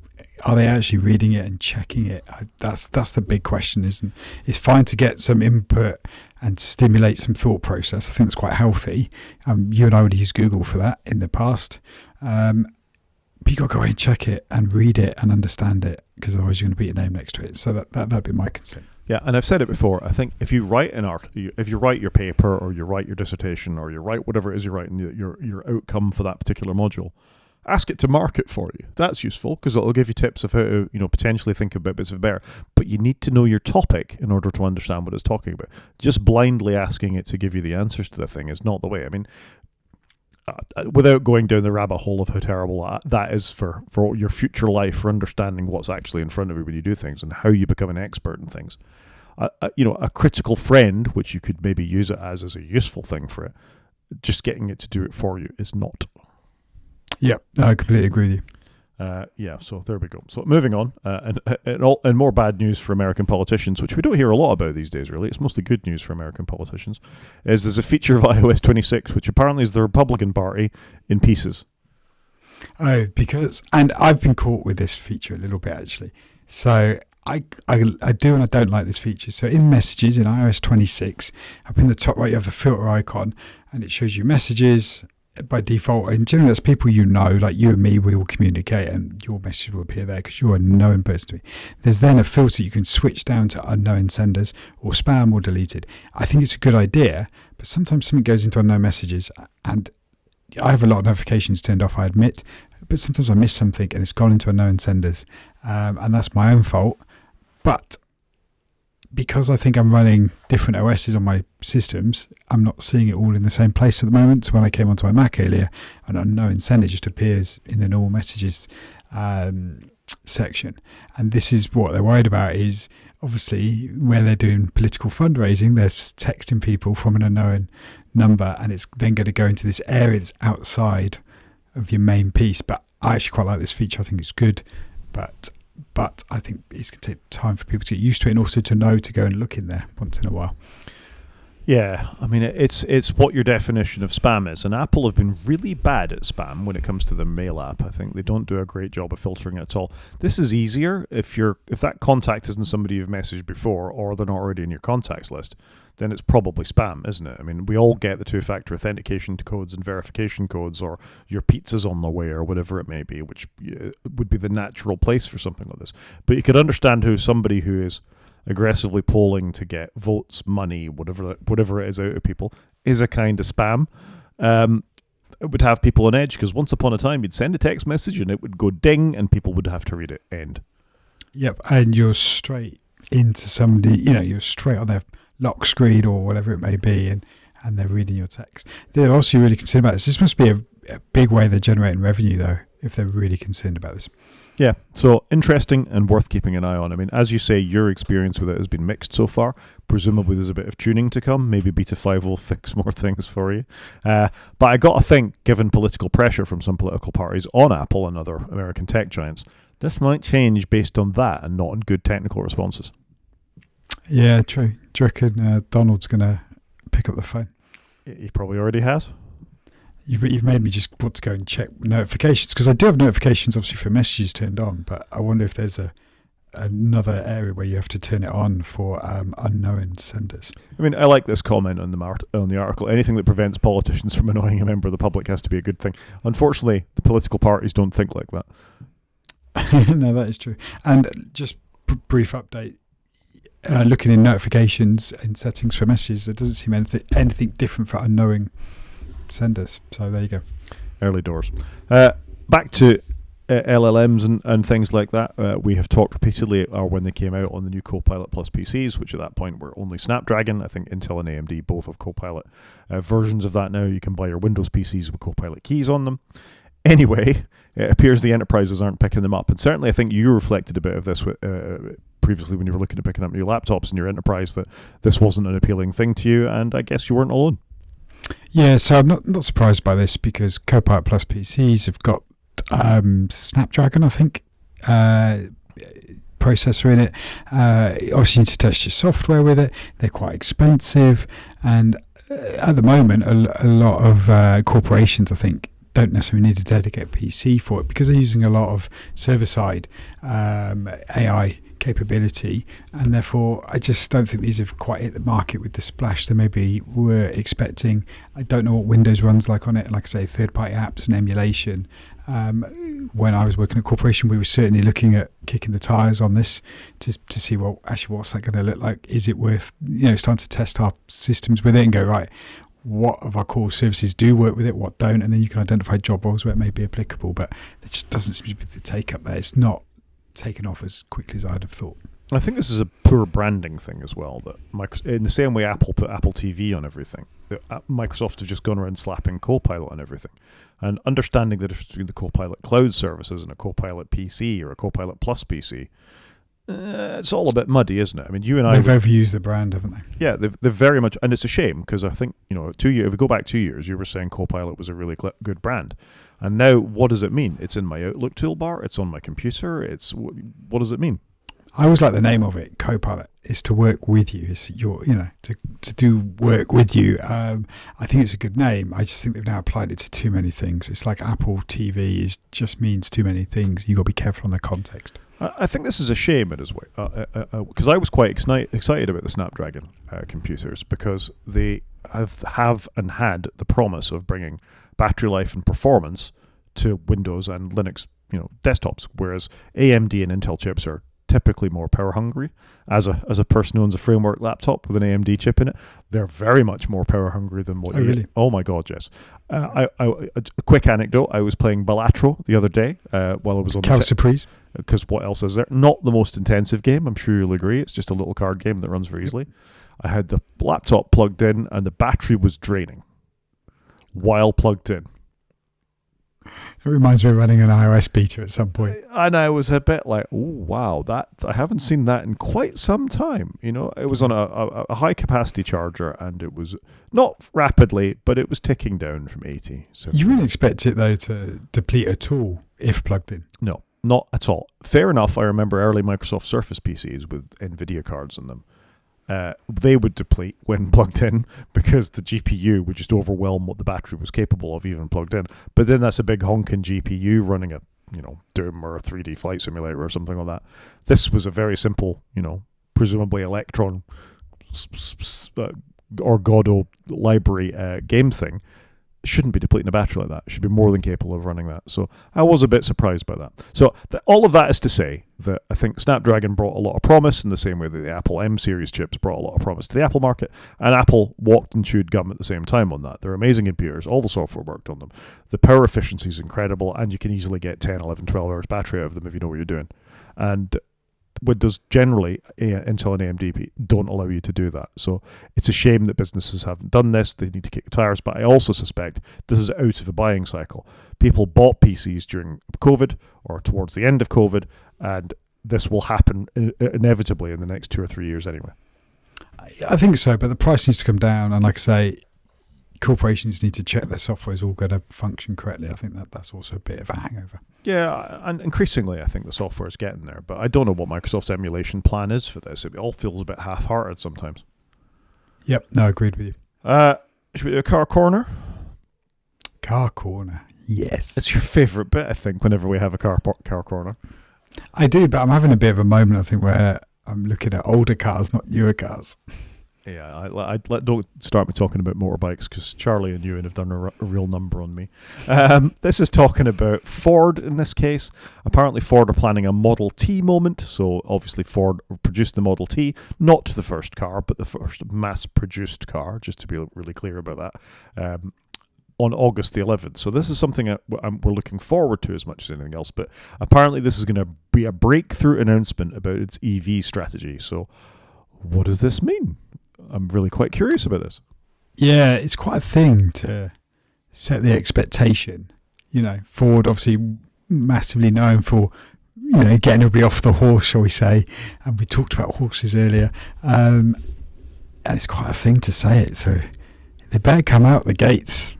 are they actually reading it and checking it? That's the big question, isn't it? It's fine to get some input and stimulate some thought process. I think that's quite healthy. You and I would use Google for that in the past. But you got to go away and check it and read it and understand it, because otherwise you're going to put your name next to it. So that'd be my concern. Yeah, and I've said it before. I think if you write if you write your paper or you write your dissertation or you write whatever it is you write in your outcome for that particular module, ask it to mark it for you. That's useful because it'll give you tips of how to, potentially think about bits of better. But you need to know your topic in order to understand what it's talking about. Just blindly asking it to give you the answers to the thing is not the way. I mean, without going down the rabbit hole of how terrible that is for your future life, for understanding what's actually in front of you when you do things and how you become an expert in things. A critical friend, which you could maybe use it as a useful thing for it, just getting it to do it for you is not. Yeah, I completely agree with you. So there we go. So moving on, and more bad news for American politicians, which we don't hear a lot about these days, really. It's mostly good news for American politicians, is there's a feature of iOS 26, which apparently is the Republican Party in pieces. Oh, and I've been caught with this feature a little bit, actually. So I do and I don't like this feature. So in Messages, in iOS 26, up in the top right, you have the filter icon, and it shows you messages by default, and generally that's people like you and me, we will communicate and your message will appear there because you're a known person to me. There's then a filter you can switch down to unknown senders or spam or deleted. I think it's a good idea, but sometimes something goes into unknown messages, and I have a lot of notifications turned off, I admit, but sometimes I miss something and it's gone into unknown senders, and that's my own fault. But because I think I'm running different OSs on my systems, I'm not seeing it all in the same place at the moment. So when I came onto my Mac earlier, an unknown sender just appears in the normal messages section. And this is what they're worried about, is obviously where they're doing political fundraising, they're texting people from an unknown number, and it's then going to go into this area that's outside of your main piece. But I actually quite like this feature. I think it's good, but I think it's going to take time for people to get used to it, and also to know to go and look in there once in a while. Yeah, I mean, it's what your definition of spam is, and Apple have been really bad at spam when it comes to the mail app. I think they don't do a great job of filtering it at all. This is easier if that contact isn't somebody you've messaged before, or they're not already in your contacts list, then it's probably spam, isn't it? I mean, we all get the two-factor authentication codes and verification codes, or your pizza's on the way, or whatever it may be, which would be the natural place for something like this. But you could understand who somebody who is aggressively polling to get votes, money, whatever it is out of people, is a kind of spam. It would have people on edge, because once upon a time you'd send a text message and it would go ding and people would have to read it. End. Yep, and you're straight into somebody, you're straight on their lock screen or whatever it may be, and they're reading your text. They're also really concerned about this. This must be a big way they're generating revenue, though, if they're really concerned about this. Yeah, so interesting and worth keeping an eye on. I mean, as you say, your experience with it has been mixed so far. Presumably there's a bit of tuning to come. Maybe Beta 5 will fix more things for you. But I got to think, given political pressure from some political parties on Apple and other American tech giants, this might change based on that and not on good technical responses. Yeah, true. Do you reckon Donald's going to pick up the phone? He probably already has. You've made me just want to go and check notifications, because I do have notifications obviously for messages turned on, but I wonder if there's another area where you have to turn it on for unknown senders. I mean, I like this comment on the article. Anything that prevents politicians from annoying a member of the public has to be a good thing. Unfortunately, the political parties don't think like that. No, that is true. And just brief update. Looking in notifications and settings for messages, there doesn't seem anything different for unknowing senders. So there you go. Early doors. Back to LLMs and things like that. We have talked repeatedly when they came out on the new Copilot Plus PCs, which at that point were only Snapdragon. I think Intel and AMD both have Copilot versions of that now. You can buy your Windows PCs with Copilot keys on them. Anyway, it appears the enterprises aren't picking them up. And certainly I think you reflected a bit of this previously when you were looking at picking up new laptops in your enterprise, that this wasn't an appealing thing to you, and I guess you weren't alone. Yeah, so I'm not surprised by this, because Copilot Plus PCs have got Snapdragon, I think, processor in it. Obviously, you need to test your software with it. They're quite expensive, and at the moment, a lot of corporations, I think, don't necessarily need a dedicated PC for it, because they're using a lot of server-side AI capability, and therefore I just don't think these have quite hit the market with the splash they maybe were expecting. I don't know what Windows runs like on it. Like I say, third-party apps and emulation. When I was working at a corporation, we were certainly looking at kicking the tires on this to see, well, actually, what's that going to look like? Is it worth, starting to test our systems with it and go, right, what of our core services do work with it, what don't, and then you can identify job roles where it may be applicable. But it just doesn't seem to be the take up there. It's not taken off as quickly as I'd have thought. I think this is a poor branding thing as well. That in the same way Apple put Apple TV on everything, Microsoft have just gone around slapping Copilot on everything. And understanding the difference between the Copilot cloud services and a Copilot PC or a Copilot Plus PC, it's all a bit muddy, isn't it? I mean, you and I... They've overused the brand, haven't they? Yeah, they've very much... And it's a shame, because I think, if we go back 2 years, you were saying Copilot was a really good brand. And now, what does it mean? It's in my Outlook toolbar. It's on my computer. What does it mean? I always like the name of it. Copilot is to work with you. It's to do work with you. I think it's a good name. I just think they've now applied it to too many things. It's like Apple TV just means too many things. You got to be careful on the context. I think this is a shame in its way, because I was quite excited about the Snapdragon computers, because they have and had the promise of bringing battery life and performance to Windows and Linux, desktops, whereas AMD and Intel chips are typically more power hungry. As a person who owns a framework laptop with an AMD chip in it, they're very much more power hungry than what. Oh, really? Oh my God, yes. A quick anecdote: I was playing Balatro the other day while I was on Surprise. Because what else is there? Not the most intensive game, I'm sure you'll agree. It's just a little card game that runs very easily. I had the laptop plugged in and the battery was draining while plugged in. It reminds me of running an iOS beta at some point. And I was a bit like, oh, wow, I haven't seen that in quite some time. It was on a high capacity charger, and it was not rapidly, but it was ticking down from 80. So you wouldn't expect it, though, to deplete at all if plugged in. No, not at all. Fair enough. I remember early Microsoft Surface PCs with NVIDIA cards in them. They would deplete when plugged in, because the GPU would just overwhelm what the battery was capable of even plugged in. But then that's a big honking GPU running a Doom or a 3D flight simulator or something like that. This was a very simple, presumably Electron or Godot library game thing. Shouldn't be depleting a battery like that. It should be more than capable of running that. So I was a bit surprised by that. So all of that is to say that I think Snapdragon brought a lot of promise in the same way that the Apple M series chips brought a lot of promise to the Apple market, and Apple walked and chewed gum at the same time on that. They're amazing computers. All the software worked on them. The power efficiency is incredible, and you can easily get 10, 11, 12 hours battery out of them if you know what you're doing. And Windows generally, Intel and AMD don't allow you to do that. So it's a shame that businesses haven't done this. They need to kick the tires. But I also suspect this is out of a buying cycle. People bought PCs during COVID or towards the end of COVID, and this will happen inevitably in the next 2 or 3 years anyway. I think so, but the price needs to come down. And like I say, corporations need to check their software is all going to function correctly. I think that's also a bit of a hangover. Yeah, and increasingly I think the software is getting there, but I don't know what Microsoft's emulation plan is for this. It all feels a bit half-hearted sometimes. Yep, no, agreed with you. Should we do a car corner? Car corner, yes. It's your favourite bit, I think, whenever we have a car corner. I do, but I'm having a bit of a moment, I think, where I'm looking at older cars, not newer cars. Yeah, don't start me talking about motorbikes because Charlie and Ewan have done a real number on me. This is talking about Ford in this case. Apparently Ford are planning a Model T moment. So obviously Ford produced the Model T, not the first car, but the first mass-produced car, just to be really clear about that, on August the 11th. So this is something that we're looking forward to as much as anything else. But apparently this is going to be a breakthrough announcement about its EV strategy. So what does this mean? I'm really quite curious about this. Yeah, it's quite a thing to set the expectation. You know, Ford obviously massively known for, getting everybody off the horse, shall we say. And we talked about horses earlier. And it's quite a thing to say it. So they better come out the gates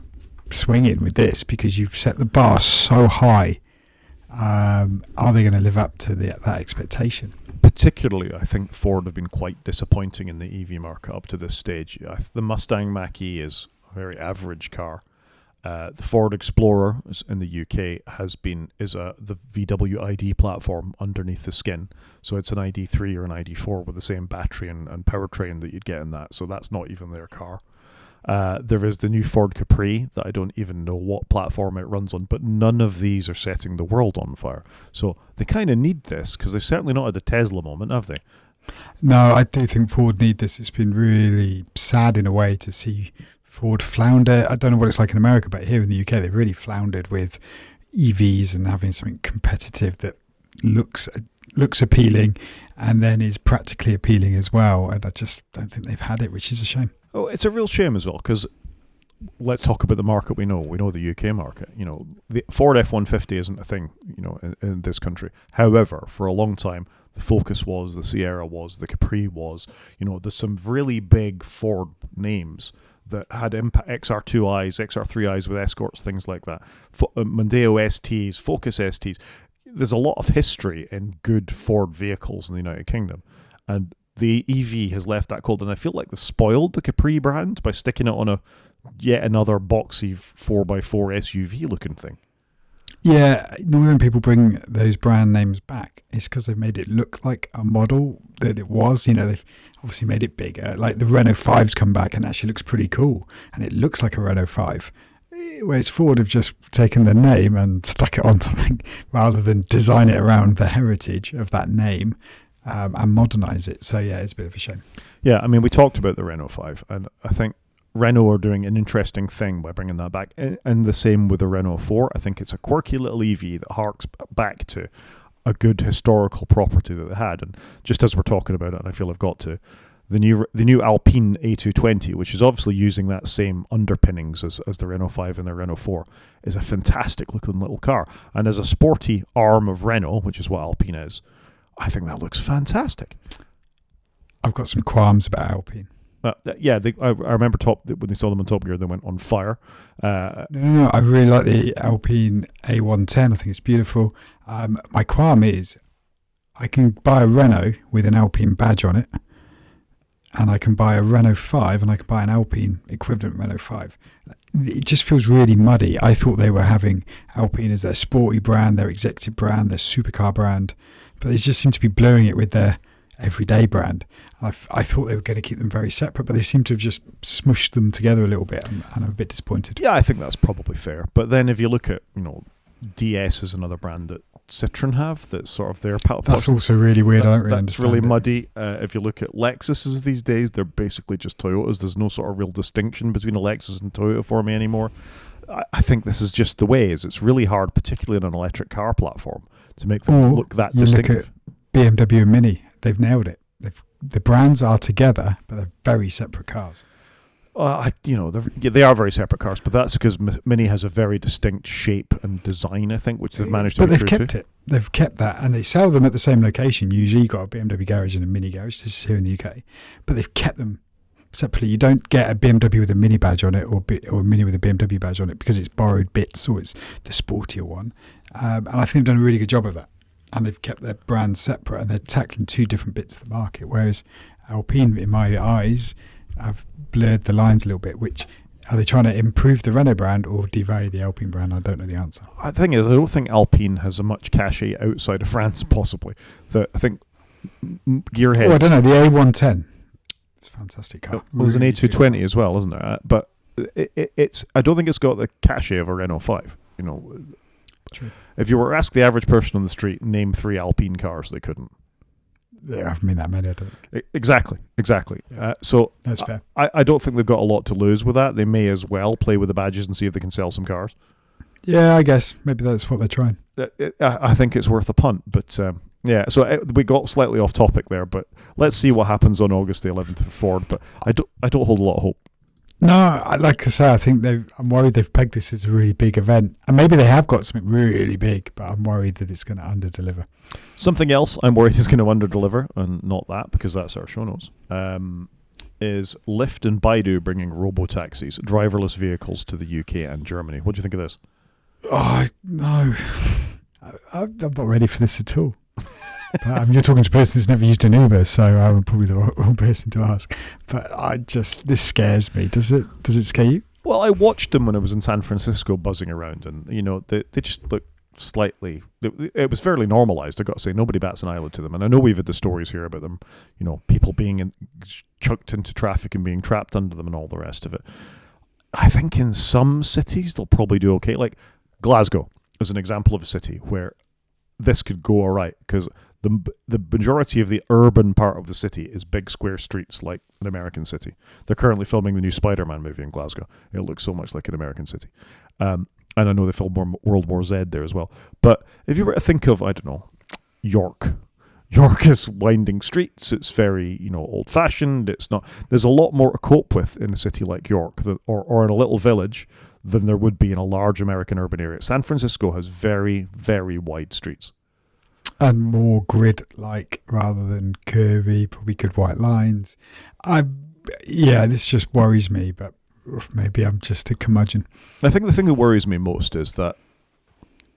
swinging with this because you've set the bar so high. Are they going to live up to that expectation? Particularly, I think Ford have been quite disappointing in the EV market up to this stage. The Mustang Mach-E is a very average car. The Ford Explorer in the UK is the VW ID platform underneath the skin. So it's an ID3 or an ID4 with the same battery and powertrain that you'd get in that. So that's not even their car. There is the new Ford Capri that I don't even know what platform it runs on, but none of these are setting the world on fire. So they kind of need this because they've certainly not had a Tesla moment, have they? No, I do think Ford need this. It's been really sad in a way to see Ford flounder. I don't know what it's like in America, but here in the UK, they've really floundered with EVs and having something competitive that looks appealing and then is practically appealing as well. And I just don't think they've had it, which is a shame. Oh, it's a real shame as well, because let's talk about the market we know. We know the UK market. The Ford F-150 isn't a thing, in this country. However, for a long time, the Focus was, the Sierra was, the Capri was. There's some really big Ford names that had impact. XR2i's, XR3i's with Escorts, things like that. Mondeo STs, Focus STs. There's a lot of history in good Ford vehicles in the United Kingdom. And the EV has left that cold, and I feel like they spoiled the Capri brand by sticking it on yet another boxy 4x4 SUV looking thing. Yeah, normally when people bring those brand names back, it's because they've made it look like a model that it was. They've obviously made it bigger. Like the Renault 5's come back and actually looks pretty cool, and it looks like a Renault 5. Whereas Ford have just taken the name and stuck it on something rather than design it around the heritage of that name. And modernise it. So, yeah, it's a bit of a shame. Yeah, I mean, we talked about the Renault 5, and I think Renault are doing an interesting thing by bringing that back. And the same with the Renault 4. I think it's a quirky little EV that harks back to a good historical property that they had. And just as we're talking about it, and I feel I've got to, the new Alpine A220, which is obviously using that same underpinnings as the Renault 5 and the Renault 4, is a fantastic looking little car. And as a sporty arm of Renault, which is what Alpine is, I think that looks fantastic. I've got some qualms about Alpine. I remember when they saw them on Top Gear, they went on fire. No, I really like the Alpine A110. I think it's beautiful. My qualm is I can buy a Renault with an Alpine badge on it, and I can buy a Renault 5, and I can buy an Alpine equivalent Renault 5. It just feels really muddy. I thought they were having Alpine as their sporty brand, their executive brand, their supercar brand, but they just seem to be blurring it with their everyday brand. And I thought they were going to keep them very separate, but they seem to have just smushed them together a little bit, and I'm a bit disappointed. Yeah, I think that's probably fair. But then if you look at, DS is another brand that Citroen have, that's sort of their That's also really weird. I don't really understand. That's really muddy. If you look at Lexuses these days, they're basically just Toyotas. There's no sort of real distinction between a Lexus and Toyota for me anymore. I think this is just the way. It's really hard, particularly on an electric car platform, to make them look that distinctive. BMW and Mini. They've nailed it. The brands are together, but they're very separate cars. They are very separate cars, but that's because Mini has a very distinct shape and design, I think, which they've managed to. But they've kept it. They've kept that, and they sell them at the same location. Usually, you've got a BMW garage and a Mini garage. This is here in the UK, but they've kept them separately. You don't get a BMW with a Mini badge on it, or a Mini with a BMW badge on it, because it's borrowed bits or it's the sportier one. And I think they've done a really good job of that. And they've kept their brands separate, and they're tackling two different bits of the market. Whereas Alpine, in my eyes, have blurred the lines a little bit. Which, are they trying to improve the Renault brand or devalue the Alpine brand? I don't know the answer. The thing is, I don't think Alpine has a much cachet outside of France, possibly. I think gearheads. Oh, I don't know. The A110. It's a fantastic car. Well, there's an A220 as well, isn't there? But it's. I don't think it's got the cachet of a Renault 5. True. If you were to ask the average person on the street, name 3 Alpine cars, they couldn't. There haven't been that many, I don't think. Exactly. Yeah. So that's fair. I don't think they've got a lot to lose with that. They may as well play with the badges and see if they can sell some cars. Yeah, I guess. Maybe that's what they're trying. I think it's worth a punt. But yeah, so we got slightly off topic there. But let's see what happens on August the 11th for Ford. But I don't hold a lot of hope. No, like I say, I think I'm worried they've pegged this as a really big event. And maybe they have got something really big, but I'm worried that it's going to underdeliver. Something else I'm worried is going to underdeliver, and not that, because that's our show notes, is Lyft and Baidu bringing robo-taxis, driverless vehicles to the UK and Germany. What do you think of this? Oh, no. I'm not ready for this at all. But, you're talking to a person that's never used an Uber, so I'm probably the wrong person to ask. But this scares me. Does it scare you? Well, I watched them when I was in San Francisco buzzing around, and they just look slightly. It was fairly normalized. I got to say, nobody bats an eyelid to them, and I know we've had the stories here about them. People being chucked into traffic and being trapped under them, and all the rest of it. I think in some cities they'll probably do okay. Like Glasgow is an example of a city where this could go all right, because the majority of the urban part of the city is big square streets like an American city. They're currently filming the new Spider-Man movie in Glasgow. It looks so much like an American city. And I know they filmed World War Z there as well. But if you were to think of, I don't know, York is winding streets. It's very, old-fashioned. It's not. There's a lot more to cope with in a city like York or in a little village than there would be in a large American urban area. San Francisco has very, very wide streets. And more grid-like rather than curvy, probably good white lines. This just worries me, but maybe I'm just a curmudgeon. I think the thing that worries me most is that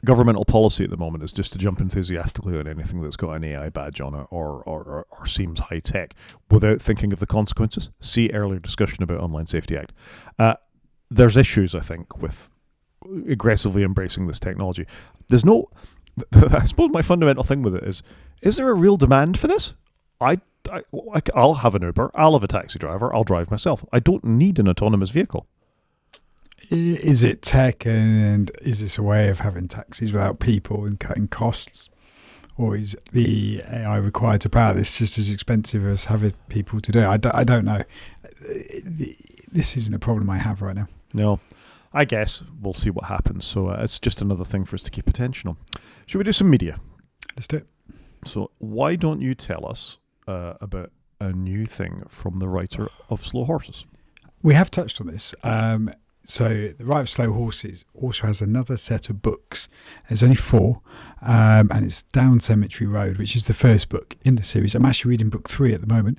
governmental policy at the moment is just to jump enthusiastically on anything that's got an AI badge on it or seems high-tech without thinking of the consequences. See earlier discussion about Online Safety Act. There's issues, I think, with aggressively embracing this technology. I suppose my fundamental thing with it is there a real demand for this? I'll have an Uber, I'll have a taxi driver, I'll drive myself. I don't need an autonomous vehicle. Is it tech, and is this a way of having taxis without people and cutting costs? Or is the AI required to power this just as expensive as having people to do it? I don't know. This isn't a problem I have right now. No. I guess we'll see what happens. So it's just another thing for us to keep attention on. Should we do some media? Let's do it. So why don't you tell us about a new thing from the writer of Slow Horses? We have touched on this. So the writer of Slow Horses also has another set of books. There's only 4, and it's Down Cemetery Road, which is the first book in the series. I'm actually reading book 3 at the moment.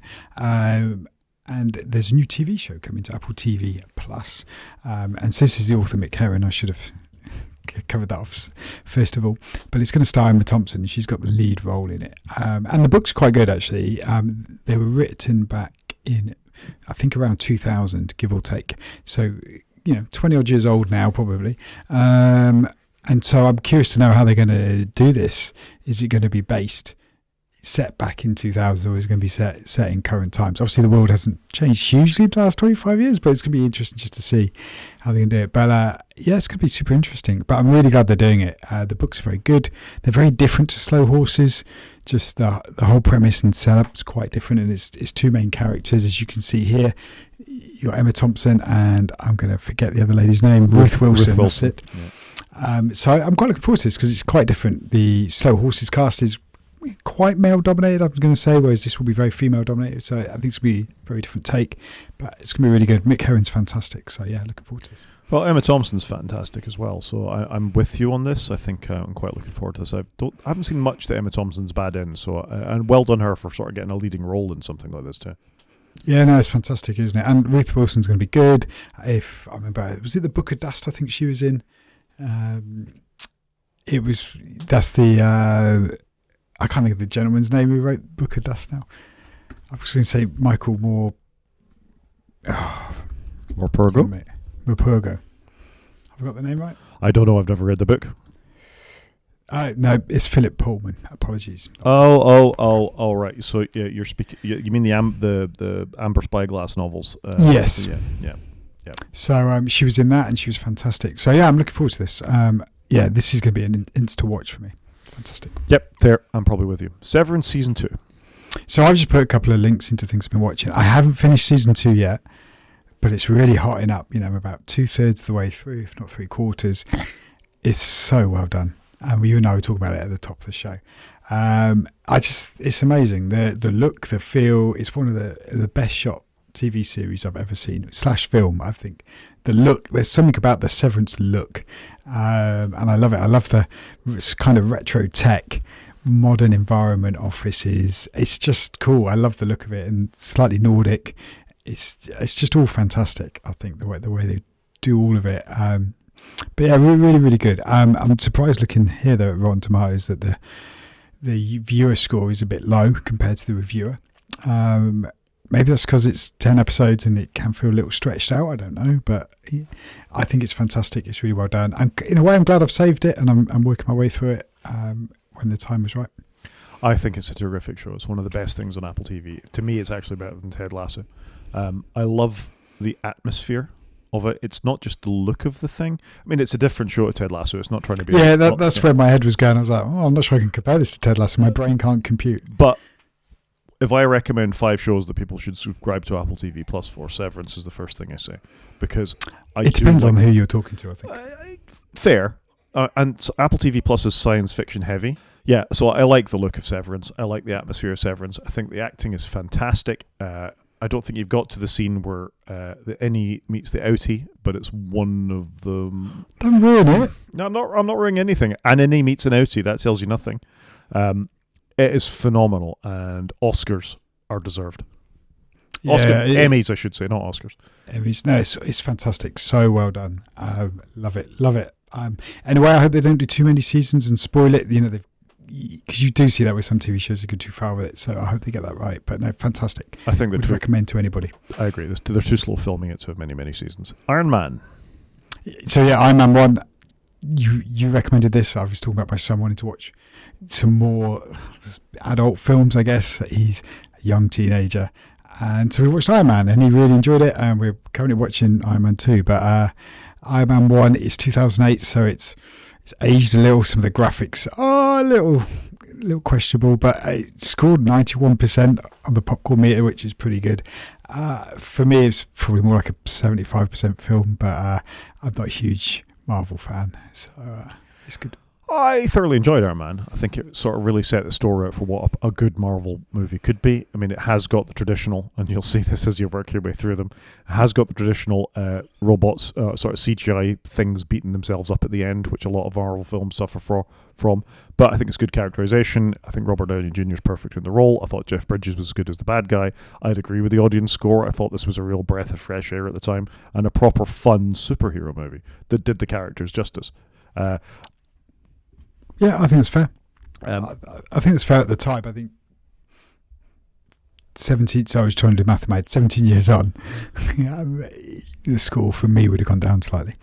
And there's a new TV show coming to Apple TV Plus. And so this is the author, Mick Herron. I should have covered that off first of all. But it's going to star Emma Thompson. She's got the lead role in it. And the book's quite good, actually. They were written back in, I think, around 2000, give or take. So, 20 odd years old now, probably. And so I'm curious to know how they're going to do this. Is it going to be set back in 2000, or is it going to be set in current times? Obviously, the world hasn't changed hugely in the last 25 years, but it's going to be interesting just to see how they can do it. But it's going to be super interesting. But I'm really glad they're doing it. The books are very good. They're very different to Slow Horses. Just the whole premise and setup's quite different, and it's 2 main characters, as you can see here. You've got Emma Thompson, and I'm going to forget the other lady's name, Ruth Wilson. That's it. Yeah. So I'm quite looking forward to this because it's quite different. The Slow Horses cast is quite male dominated, I'm going to say, whereas this will be very female dominated. So I think it's going to be a very different take, but it's going to be really good. Mick Herron's fantastic. So yeah, looking forward to this. Well, Emma Thompson's fantastic as well, so I'm with you on this. I think I'm quite looking forward to this. I haven't seen much that Emma Thompson's bad in, so and well done her for sort of getting a leading role in something like this too. Yeah, no, it's fantastic, isn't it? And Ruth Wilson's going to be good. If I remember, was it the Book of Dust? I think she was in. That's the I can't think of the gentleman's name who wrote Book of Dust now. I was going to say Michael Moore. Morpurgo? Morpurgo. Have I got the name right? I don't know. I've never read the book. No, it's Philip Pullman. Apologies. Oh, right. So yeah, you're speaking. You mean the Amber Spyglass novels? Yes. Yeah. So she was in that, and she was fantastic. So yeah, I'm looking forward to this. Yeah, this is going to be an insta watch for me. Fantastic. Yep, fair. I'm probably with you. Severance season 2. So I've just put a couple of links into things I've been watching. I haven't finished season 2 yet, but it's really hotting up. I'm about 2/3 of the way through, if not 3/4. It's so well done. You and I were talking about it at the top of the show. It's amazing. The look, the feel. It's one of the best shot TV series I've ever seen, / film, I think. The look, there's something about the Severance look, and I love it. I love the kind of retro tech, modern environment, offices. It's just cool. I love the look of it, and slightly Nordic. It's just all fantastic. I think the way they do all of it. But yeah, really, really, really good. I'm surprised looking here though at Rotten Tomatoes that the viewer score is a bit low compared to the reviewer. Maybe that's because it's 10 episodes and it can feel a little stretched out. I don't know, but I think it's fantastic. It's really well done. And in a way, I'm glad I've saved it, and I'm working my way through it when the time was right. I think it's a terrific show. It's one of the best things on Apple TV. To me, it's actually better than Ted Lasso. I love the atmosphere of it. It's not just the look of the thing. I mean, it's a different show to Ted Lasso. It's not trying to be... Yeah, that's where my head was going. I was like, I'm not sure I can compare this to Ted Lasso. My brain can't compute. But if I recommend 5 shows that people should subscribe to Apple TV Plus for, Severance is the first thing I say. Because it depends on who you're talking to, I think. Fair. And so Apple TV Plus is science fiction heavy. Yeah, so I like the look of Severance. I like the atmosphere of Severance. I think the acting is fantastic. I don't think you've got to the scene where the innie meets the outie, but it's one of them. Don't ruin it. No, I'm not ruining anything. An innie meets an outie. That tells you nothing. It is phenomenal, and Oscars are deserved. Emmys, I should say, not Oscars. Emmys. No, it's fantastic. So well done. Love it. Anyway, I hope they don't do too many seasons and spoil it. Because you do see that with some TV shows that go too far with it. So I hope they get that right. But no, fantastic. I think would recommend to anybody. I agree. They're too slow filming it to have many, many seasons. Iron Man. So yeah, Iron Man 1. You recommended this. I was talking about my son wanting to watch some more adult films, I guess. He's a young teenager. And so we watched Iron Man, and he really enjoyed it. And we're currently watching Iron Man 2. But Iron Man 1 is 2008, so it's aged a little. Some of the graphics are a little questionable, but it scored 91% on the popcorn meter, which is pretty good. For me, it's probably more like a 75% film, but I'm not a huge Marvel fan, so it's good. I thoroughly enjoyed Iron Man. I think it sort of really set the story out for what a good Marvel movie could be. I mean, it has got the traditional, and you'll see this as you work your way through them, it has got the traditional robots, sort of CGI things beating themselves up at the end, which a lot of Marvel films suffer from. But I think it's good characterization. I think Robert Downey Jr. is perfect in the role. I thought Jeff Bridges was as good as the bad guy. I'd agree with the audience score. I thought this was a real breath of fresh air at the time, and a proper fun superhero movie that did the characters justice. Yeah, I think it's fair. I think it's fair at the time. I think 17, so I was trying to do mathematics, 17 years on, the score for me would have gone down slightly.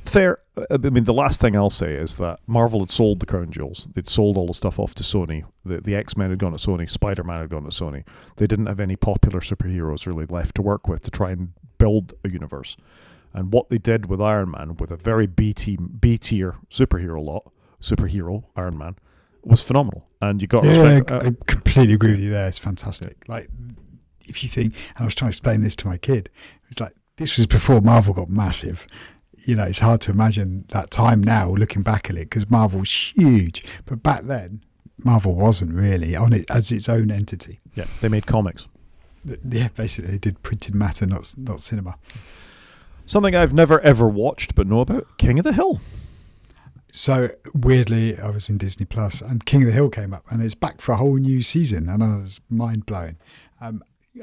Fair. I mean, the last thing I'll say is that Marvel had sold the crown jewels. They'd sold all the stuff off to Sony. The X-Men had gone to Sony. Spider-Man had gone to Sony. They didn't have any popular superheroes really left to work with to try and build a universe. And what they did with Iron Man, with a very B-tier superhero, Iron Man, was phenomenal. And you got respect. I completely agree with you there. It's fantastic. Like, if you think, and I was trying to explain this to my kid, it's like, this was before Marvel got massive. It's hard to imagine that time now, looking back at it, because Marvel was huge. But back then, Marvel wasn't really on it as its own entity. Yeah, they made comics. Yeah, basically they did printed matter, not cinema. Something I've never ever watched but know about, King of the Hill. So weirdly, I was in Disney Plus and King of the Hill came up and it's back for a whole new season and I was mind blown.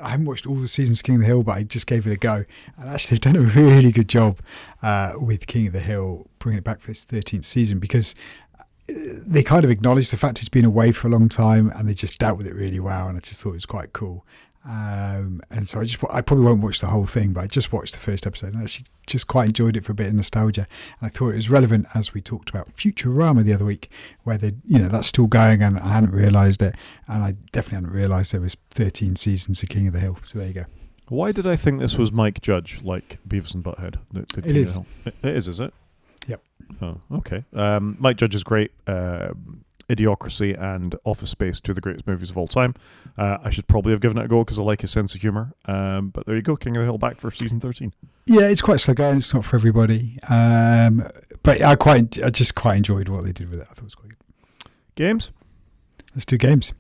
I haven't watched all the seasons of King of the Hill, but I just gave it a go. And actually, they've done a really good job with King of the Hill, bringing it back for this 13th season, because they kind of acknowledged the fact it's been away for a long time and they just dealt with it really well. And I just thought it was quite cool. And so I probably won't watch the whole thing, but I just watched the first episode and actually just quite enjoyed it for a bit of nostalgia. And I thought it was relevant as we talked about Futurama the other week, where that's still going and I hadn't realised it. And I definitely hadn't realised there was 13 seasons of King of the Hill. So there you go. Why did I think this was Mike Judge, like Beavis and Butthead? It is. It is it? Yep. Oh, okay. Mike Judge is great. Idiocracy and Office Space, two of the greatest movies of all time. I should probably have given it a go because I like his sense of humour. But there you go, King of the Hill back for season 13. Yeah, it's quite slow going. It's not for everybody. But I just quite enjoyed what they did with it. I thought it was quite good. Games? Let's do games.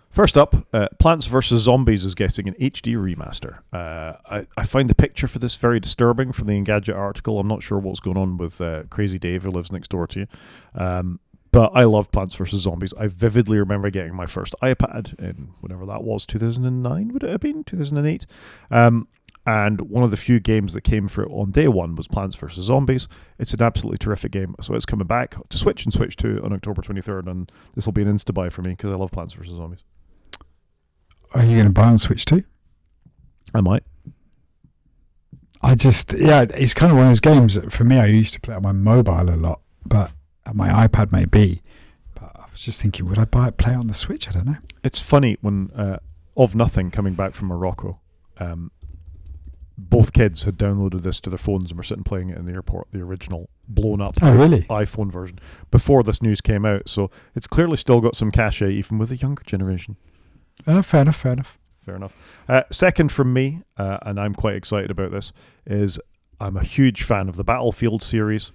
First up, Plants vs. Zombies is getting an HD remaster. I find the picture for this very disturbing from the Engadget article. I'm not sure what's going on with Crazy Dave who lives next door to you. But I love Plants vs. Zombies. I vividly remember getting my first iPad in whenever that was, 2009 would it have been? 2008? And one of the few games that came for it on day one was Plants vs. Zombies. It's an absolutely terrific game. So it's coming back to Switch and Switch 2 on October 23rd. And this will be an insta-buy for me because I love Plants vs. Zombies. Are you going to buy on Switch 2? I might. It's kind of one of those games that for me, I used to play on my mobile a lot, but my iPad may be. But I was just thinking, would I play it on the Switch? I don't know. It's funny when Of Nothing coming back from Morocco, both kids had downloaded this to their phones and were sitting playing it in the airport, the original blown up iPhone version, before this news came out. So it's clearly still got some cachet even with the younger generation. Fair enough. Fair enough. Second from me, and I'm quite excited about this, is I'm a huge fan of the Battlefield series.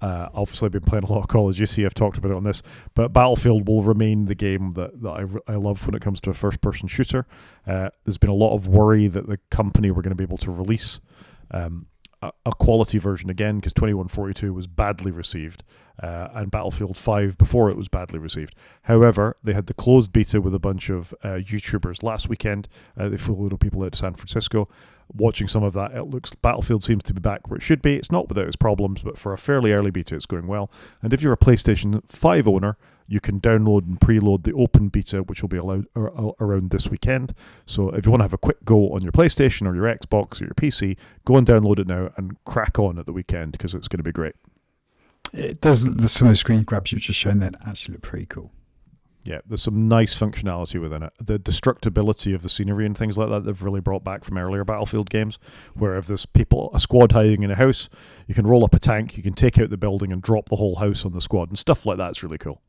Obviously, I've been playing a lot of Call of Duty. I've talked about it on this, but Battlefield will remain the game that I love when it comes to a first-person shooter. There's been a lot of worry that the company were going to be able to release a quality version again because 2142 was badly received, and Battlefield 5 before it was badly received. However, they had the closed beta with a bunch of YouTubers last weekend. They flew a lot of people out to San Francisco. Watching some of that, it looks Battlefield seems to be back where it should be. It's not without its problems, but for a fairly early beta, it's going well. And if you're a PlayStation 5 owner, you can download and preload the open beta, which will be allowed around this weekend. So if you want to have a quick go on your PlayStation or your Xbox or your PC, go and download it now and crack on at the weekend because it's going to be great. It does. Some of the screen grabs you've just shown that actually look pretty cool. Yeah, there's some nice functionality within it. The destructibility of the scenery and things like that they've really brought back from earlier Battlefield games, where if there's a squad hiding in a house, you can roll up a tank, you can take out the building and drop the whole house on the squad, and stuff like that's really cool.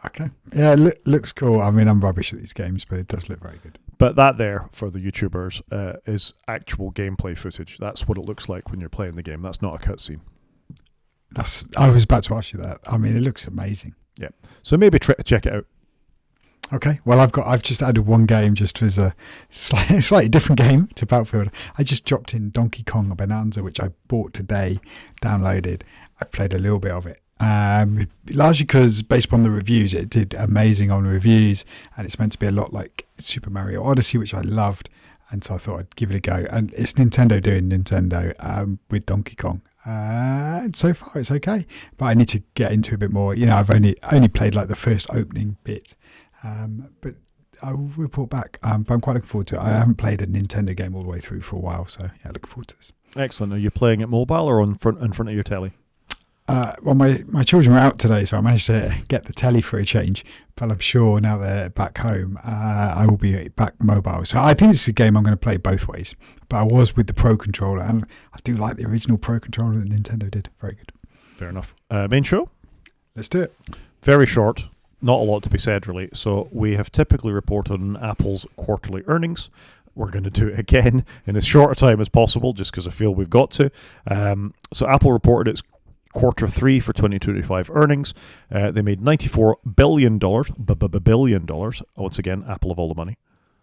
Okay. Yeah, looks cool. I mean, I'm rubbish at these games, but it does look very good. But that there, for the YouTubers, is actual gameplay footage. That's what it looks like when you're playing the game. That's not a cutscene. I was about to ask you that. I mean, it looks amazing. Yeah. So maybe check it out. Okay, well, I've just added one game just as a slightly different game to Battlefield. I just dropped in Donkey Kong Bonanza, which I bought today, downloaded. I've played a little bit of it, largely because based upon the reviews, it did amazing on reviews, and it's meant to be a lot like Super Mario Odyssey, which I loved, and so I thought I'd give it a go. And it's Nintendo doing Nintendo with Donkey Kong. And so far it's okay, but I need to get into a bit more. You know, I've only played like the first opening bit. But I will report back. But I'm quite looking forward to it. I haven't played a Nintendo game all the way through for a while, so yeah, looking forward to this. Excellent. Are you playing it mobile or in front of your telly? Well, my children were out today, so I managed to get the telly for a change. But I'm sure now they're back home, I will be back mobile. So I think this is a game I'm going to play both ways. But I was with the Pro Controller, and I do like the original Pro Controller that Nintendo did. Very good. Fair enough. Main show? Let's do it. Very short. Not a lot to be said, really. So we have typically reported on Apple's quarterly earnings. We're going to do it again in as short a time as possible, just because I feel we've got to. So Apple reported its quarter three for 2025 earnings. They made $94 billion. Billion dollars. Once again, Apple of all the money.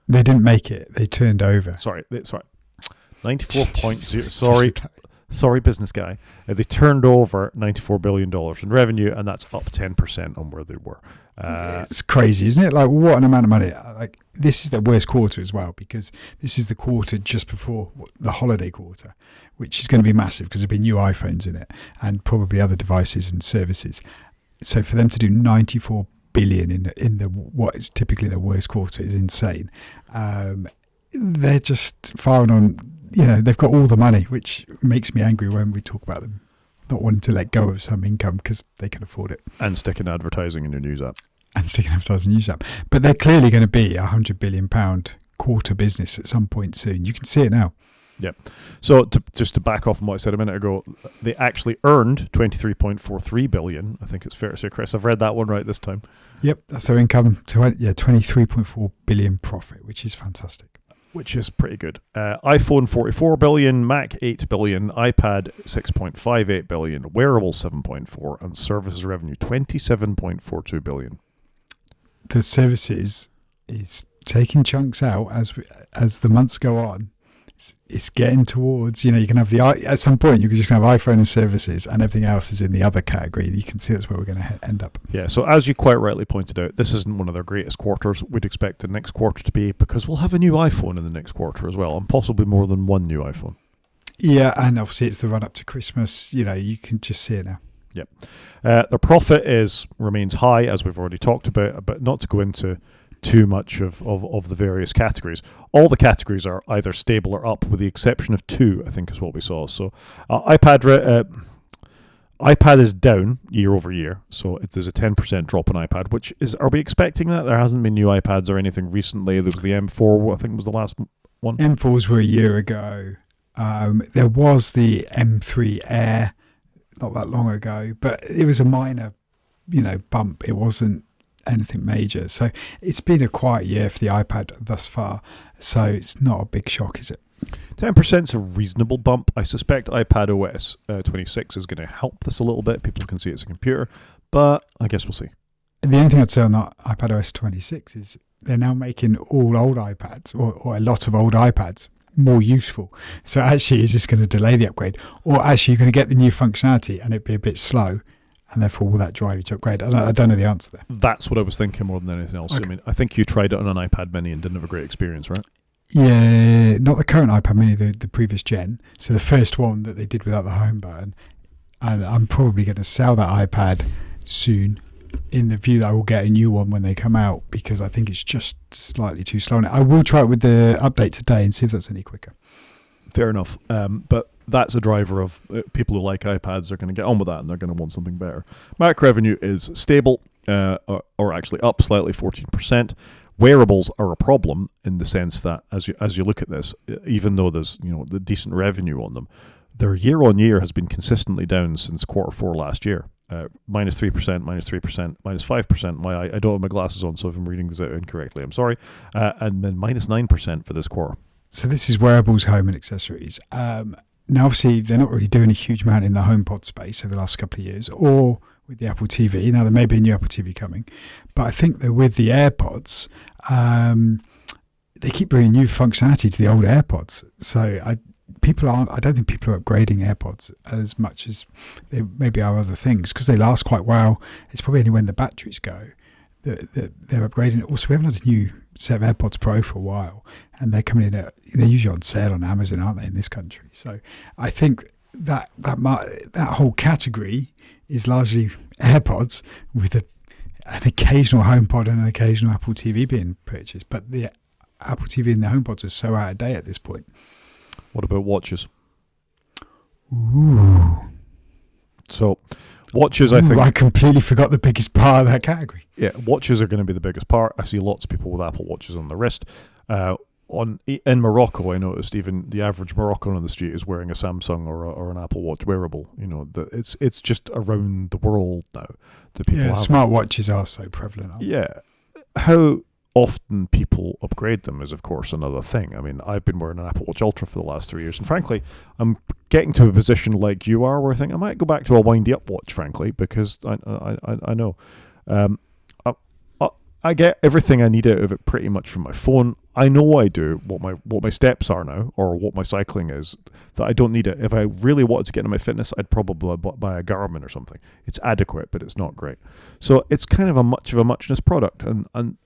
They didn't make it. They turned over. Sorry. 94.0. Sorry, business guy. They turned over $94 billion in revenue, and that's up 10% on where they were. It's crazy, isn't it? Like, what an amount of money. Like, this is the worst quarter as well, because this is the quarter just before the holiday quarter, which is going to be massive because there'll be new iPhones in it and probably other devices and services. So for them to do 94 billion in the what is typically the worst quarter is insane. They're just firing on. They've got all the money, which makes me angry when we talk about them not wanting to let go of some income because they can afford it. And sticking advertising in your news app. But they're clearly going to be £100 billion quarter business at some point soon. You can see it now. Yep. So just to back off on what I said a minute ago, they actually earned 23.43 billion. I think it's fair to say, Chris, I've read that one right this time. Yep, that's their income. 23.4 billion profit, which is fantastic. Which is pretty good. iPhone 44 billion, Mac 8 billion, iPad 6.58 billion, wearables 7.4, and services revenue 27.42 billion. The services is taking chunks out as the months go on. It's getting towards, you can have at some point you can just have iPhone and services and everything else is in the other category. You can see that's where we're going to end up. Yeah, so as you quite rightly pointed out, this isn't one of their greatest quarters. We'd expect the next quarter to be, because we'll have a new iPhone in the next quarter as well, and possibly more than one new iPhone. Yeah, and obviously it's the run up to Christmas. You can just see it now. Yep. Their profit remains high, as we've already talked about, but not to go into too much of the various categories. All the categories are either stable or up, with the exception of two, I think is what we saw. So iPad is down year over year, so there's a 10% drop in iPad, which is, are we expecting that? There hasn't been new iPads or anything recently. There was the M4, I think was the last one. M4s were a year ago. There was the M3 Air not that long ago, but it was a minor, bump. It wasn't anything major. So it's been a quiet year for the iPad thus far. So it's not a big shock, is it? 10% is a reasonable bump. I suspect iPad OS 26 is going to help this a little bit. People can see it's a computer, but I guess we'll see. The only thing I'd say on that iPad OS 26 is they're now making all old iPads or a lot of old iPads more useful. So actually, is this going to delay the upgrade? Or actually, you're going to get the new functionality and it'd be a bit slow, and therefore will that drive you to upgrade? I don't know the answer there. That's what I was thinking more than anything else. Okay. I mean, I think you tried it on an iPad mini and didn't have a great experience, right? Yeah, not the current iPad mini, the previous gen. So the first one that they did without the home button. And I'm probably going to sell that iPad soon, in the view that I will get a new one when they come out, because I think it's just slightly too slow. And I will try it with the update today and see if that's any quicker. Fair enough. But that's a driver of people who like iPads are going to get on with that, and they're going to want something better. Mac revenue is stable, or actually up slightly, 14%. Wearables are a problem in the sense that as you look at this, even though there's the decent revenue on them, their year on year has been consistently down since quarter four last year. Minus 3%, minus 3%, minus 5%. I don't have my glasses on, so if I'm reading this out incorrectly, I'm sorry. And then minus 9% for this quarter. So this is wearables, home and accessories. Now, obviously, they're not really doing a huge amount in the HomePod space over the last couple of years, or with the Apple TV. Now, there may be a new Apple TV coming. But I think that with the AirPods, they keep bringing new functionality to the old AirPods. So I don't think people are upgrading AirPods as much as they maybe are other things, because they last quite well. It's probably only when the batteries go that they're upgrading. Also, we haven't had a new set of AirPods Pro for a while, and they're coming in they're usually on sale on Amazon, aren't they, in this country? So I think that whole category is largely AirPods, with an occasional HomePod and an occasional Apple TV being purchased. But the Apple TV and the HomePods are so out of date at this point. What about watches? Ooh. So watches, I think... I completely forgot the biggest part of that category. Yeah, watches are going to be the biggest part. I see lots of people with Apple Watches on the wrist. In Morocco, I noticed even the average Moroccan on the street is wearing a Samsung or an Apple Watch wearable. It's just around the world now that people have. Smart watches are so prevalent. Yeah. How often people upgrade them is, of course, another thing. I mean, I've been wearing an Apple Watch Ultra for the last 3 years, and frankly, I'm getting to a position like you are, where I think I might go back to a windy-up watch, frankly, because I know. I get everything I need out of it pretty much from my phone. I know I do what my steps are now, or what my cycling is, that I don't need it. If I really wanted to get into my fitness, I'd probably buy a Garmin or something. It's adequate, but it's not great. So it's kind of a muchness product, and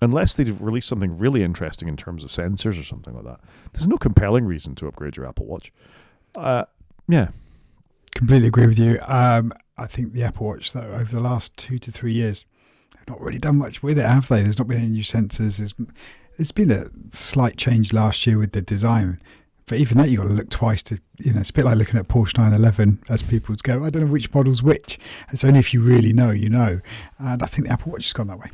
unless they release something really interesting in terms of sensors or something like that, there's no compelling reason to upgrade your Apple Watch. Yeah. Completely agree with you. I think the Apple Watch, though, over the last 2 to 3 years, they've not really done much with it, have they? There's not been any new sensors. There's been a slight change last year with the design. But even that, you've got to look twice to, it's a bit like looking at Porsche 911 as people go, I don't know which model's which. It's only if you really know, you know. And I think the Apple Watch has gone that way.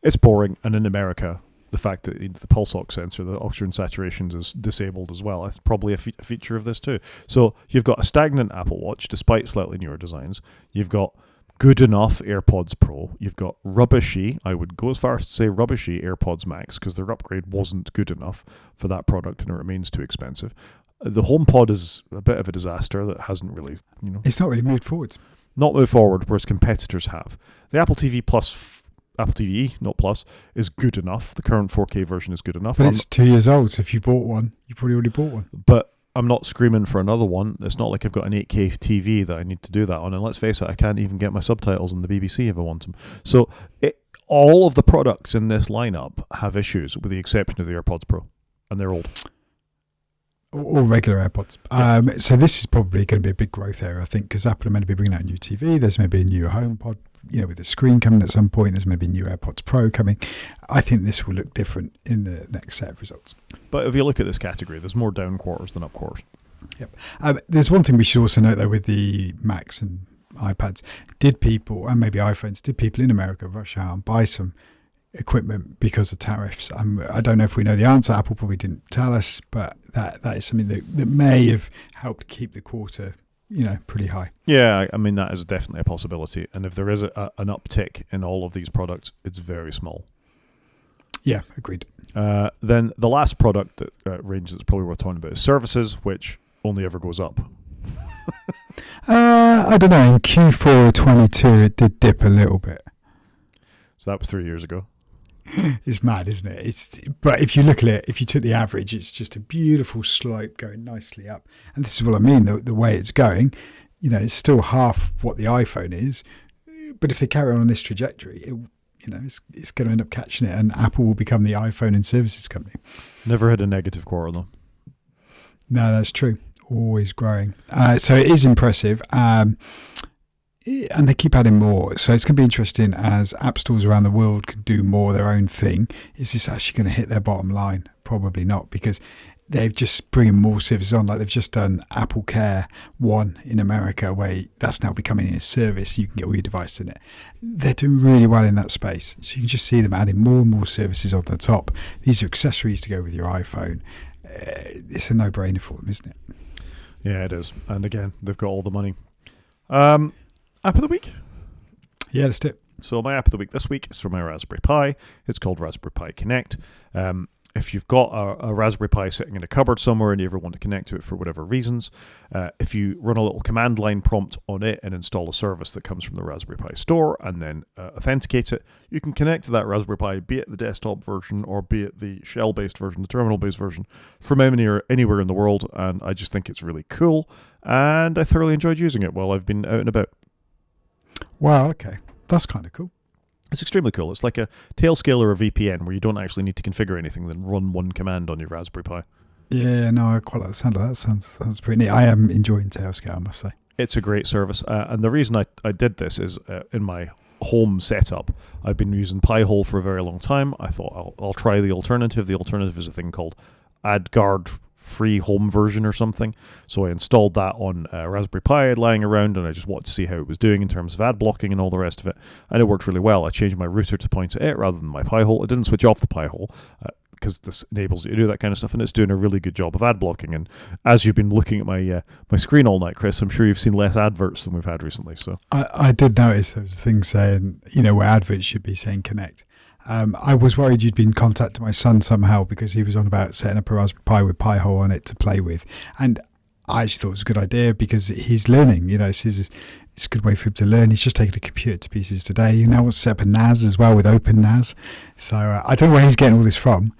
It's boring. And in America, the fact that the pulse ox sensor, the oxygen saturation, is disabled as well. That's probably a feature of this too. So you've got a stagnant Apple Watch, despite slightly newer designs. You've got good enough AirPods Pro. You've got rubbishy, I would go as far as to say rubbishy AirPods Max, because their upgrade wasn't good enough for that product and it remains too expensive. The HomePod is a bit of a disaster that hasn't really, It's not really moved forwards. Not moved forward, whereas competitors have. The Apple TV Plus, Apple TV, not Plus, is good enough. The current 4K version is good enough. But it's 2 years old, so if you bought one, you've probably already bought one. But I'm not screaming for another one. It's not like I've got an 8K TV that I need to do that on. And let's face it, I can't even get my subtitles on the BBC if I want them. So all of the products in this lineup have issues, with the exception of the AirPods Pro. And they're old. Or regular AirPods. Yeah. So this is probably going to be a big growth area, I think, because Apple are meant to be bringing out a new TV. There's maybe a new HomePod, with the screen coming at some point. There's maybe new AirPods Pro coming. I think this will look different in the next set of results. But if you look at this category, there's more down quarters than up quarters. Yep. There's one thing we should also note, though, with the Macs and iPads. Did people, and maybe iPhones, in America rush out and buy some equipment because of tariffs? I don't know if we know the answer. Apple probably didn't tell us, but that is something that may have helped keep the quarter pretty high. Yeah, I mean, that is definitely a possibility. And if there is an uptick in all of these products, it's very small. Yeah, agreed. Then the last product range that's probably worth talking about is services, which only ever goes up. I don't know. In Q4 22, it did dip a little bit. So that was 3 years ago. It's mad, isn't it? But if you look at it, if you took the average, it's just a beautiful slope going nicely up. And this is what I mean, the way it's going, it's still half what the iPhone is. But if they carry on this trajectory, it's going to end up catching it, and Apple will become the iPhone and services company. Never had a negative quarter, though. No, that's true. Always growing. So it is impressive. And they keep adding more. So it's going to be interesting as app stores around the world can do more of their own thing. Is this actually going to hit their bottom line? Probably not, because they've just bringing more services on. Like they've just done Apple Care One in America, where that's now becoming a service. You can get all your devices in it. They're doing really well in that space. So you can just see them adding more and more services on the top. These are accessories to go with your iPhone. It's a no-brainer for them, isn't it? Yeah, it is. And again, they've got all the money. App of the week? Yeah, let's do it. So my app of the week this week is from my Raspberry Pi. It's called Raspberry Pi Connect. If you've got a Raspberry Pi sitting in a cupboard somewhere and you ever want to connect to it for whatever reasons, if you run a little command line prompt on it and install a service that comes from the Raspberry Pi store and then authenticate it, you can connect to that Raspberry Pi, be it the desktop version or be it the shell-based version, the terminal-based version, from anywhere in the world. And I just think it's really cool. And I thoroughly enjoyed using it while I've been out and about. Wow, okay. That's kind of cool. It's extremely cool. It's like a Tailscale or a VPN where you don't actually need to configure anything, then run one command on your Raspberry Pi. Yeah, no, I quite like the sound of that. Sounds pretty neat. I am enjoying Tailscale, I must say. It's a great service. And the reason I did this is in my home setup, I've been using Pi-hole for a very long time. I thought I'll try the alternative. The alternative is a thing called AdGuard free home version or something. So I installed that on Raspberry Pi lying around, and I just wanted to see how it was doing in terms of ad blocking and all the rest of it. And it worked really well. I changed my router to point at it rather than my Pi-hole. I didn't switch off the Pi-hole because this enables you to do that kind of stuff, and it's doing a really good job of ad blocking. And as you've been looking at my my screen all night, Chris, I'm sure you've seen less adverts than we've had recently. So I did notice there was a thing saying, where adverts should be saying connect. I was worried you'd been contacting my son somehow because he was on about setting up a Raspberry Pi with Pi-hole on it to play with. And I actually thought it was a good idea because he's learning. It's a good way for him to learn. He's just taken a computer to pieces today. He now wants to set up a NAS as well with Open NAS. So I don't know where he's getting all this from.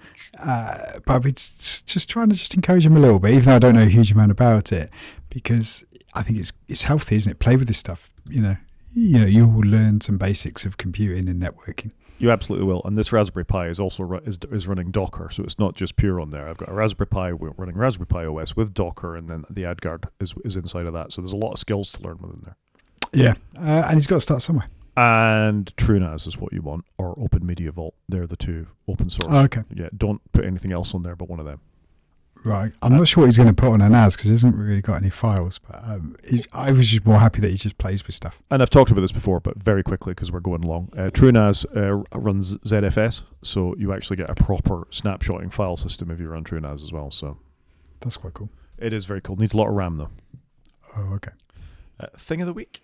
But I've been just trying to just encourage him a little bit, even though I don't know a huge amount about it, because I think it's healthy, isn't it? Play with this stuff. You will learn some basics of computing and networking. You absolutely will. And this Raspberry Pi is also is running Docker, so it's not just pure on there. I've got a Raspberry Pi running Raspberry Pi OS with Docker, and then the AdGuard is inside of that. So there's a lot of skills to learn within there. Yeah, and he's got to start somewhere. And TrueNAS is what you want, or Open Media Vault. They're the two open source. Oh, okay. Yeah, don't put anything else on there but one of them. Right. I'm not sure what he's going to put on a NAS because he hasn't really got any files. But I was just more happy that he just plays with stuff. And I've talked about this before, but very quickly because we're going long. TrueNAS runs ZFS, so you actually get a proper snapshotting file system if you run TrueNAS as well. So that's quite cool. It is very cool. Needs a lot of RAM though. Oh, okay. Thing of the week.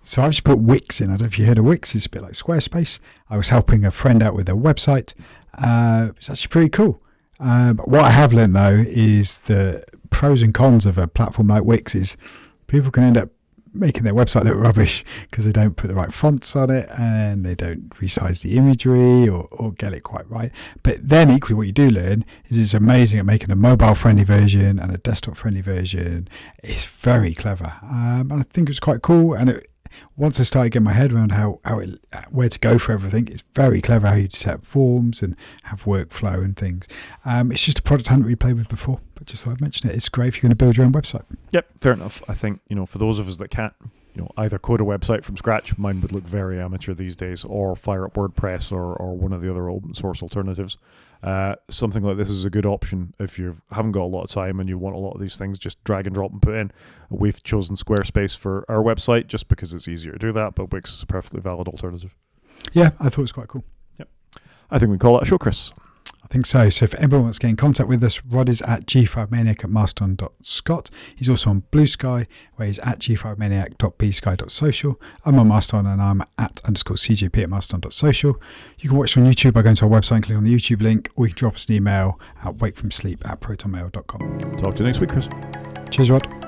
So I've just put Wix in. I don't know if you heard of Wix. It's a bit like Squarespace. I was helping a friend out with their website. It's actually pretty cool. What I have learned though is the pros and cons of a platform like Wix is people can end up making their website look rubbish because they don't put the right fonts on it and they don't resize the imagery or get it quite right. But then equally what you do learn is it's amazing at making a mobile friendly version and a desktop friendly version. It's very clever. And I think it's quite cool. And once I started getting my head around where to go for everything, it's very clever how you set up forms and have workflow and things. It's just a product I hadn't really played with before, but just thought I'd mention it. It's great if you're going to build your own website. Yep, fair enough. I think, for those of us that can't, either code a website from scratch, mine would look very amateur these days, or fire up WordPress or one of the other open source alternatives. Something like this is a good option if you haven't got a lot of time and you want a lot of these things just drag and drop and put in. We've chosen Squarespace for our website just because it's easier to do that, but Wix is a perfectly valid alternative. Yeah, I thought it was quite cool. Yep. I think we can call that a show, Chris. I think so. So if anyone wants to get in contact with us, Rod is at g5maniac@mastodon.scot. He's also on Blue Sky, where he's at g5maniac.bsky.social. I'm on Mastodon and I'm at _CJP at mastodon.social. You can watch on YouTube by going to our website and clicking on the YouTube link, or you can drop us an email at wakefromsleep@protonmail.com. Talk to you next week, Chris. Cheers, Rod.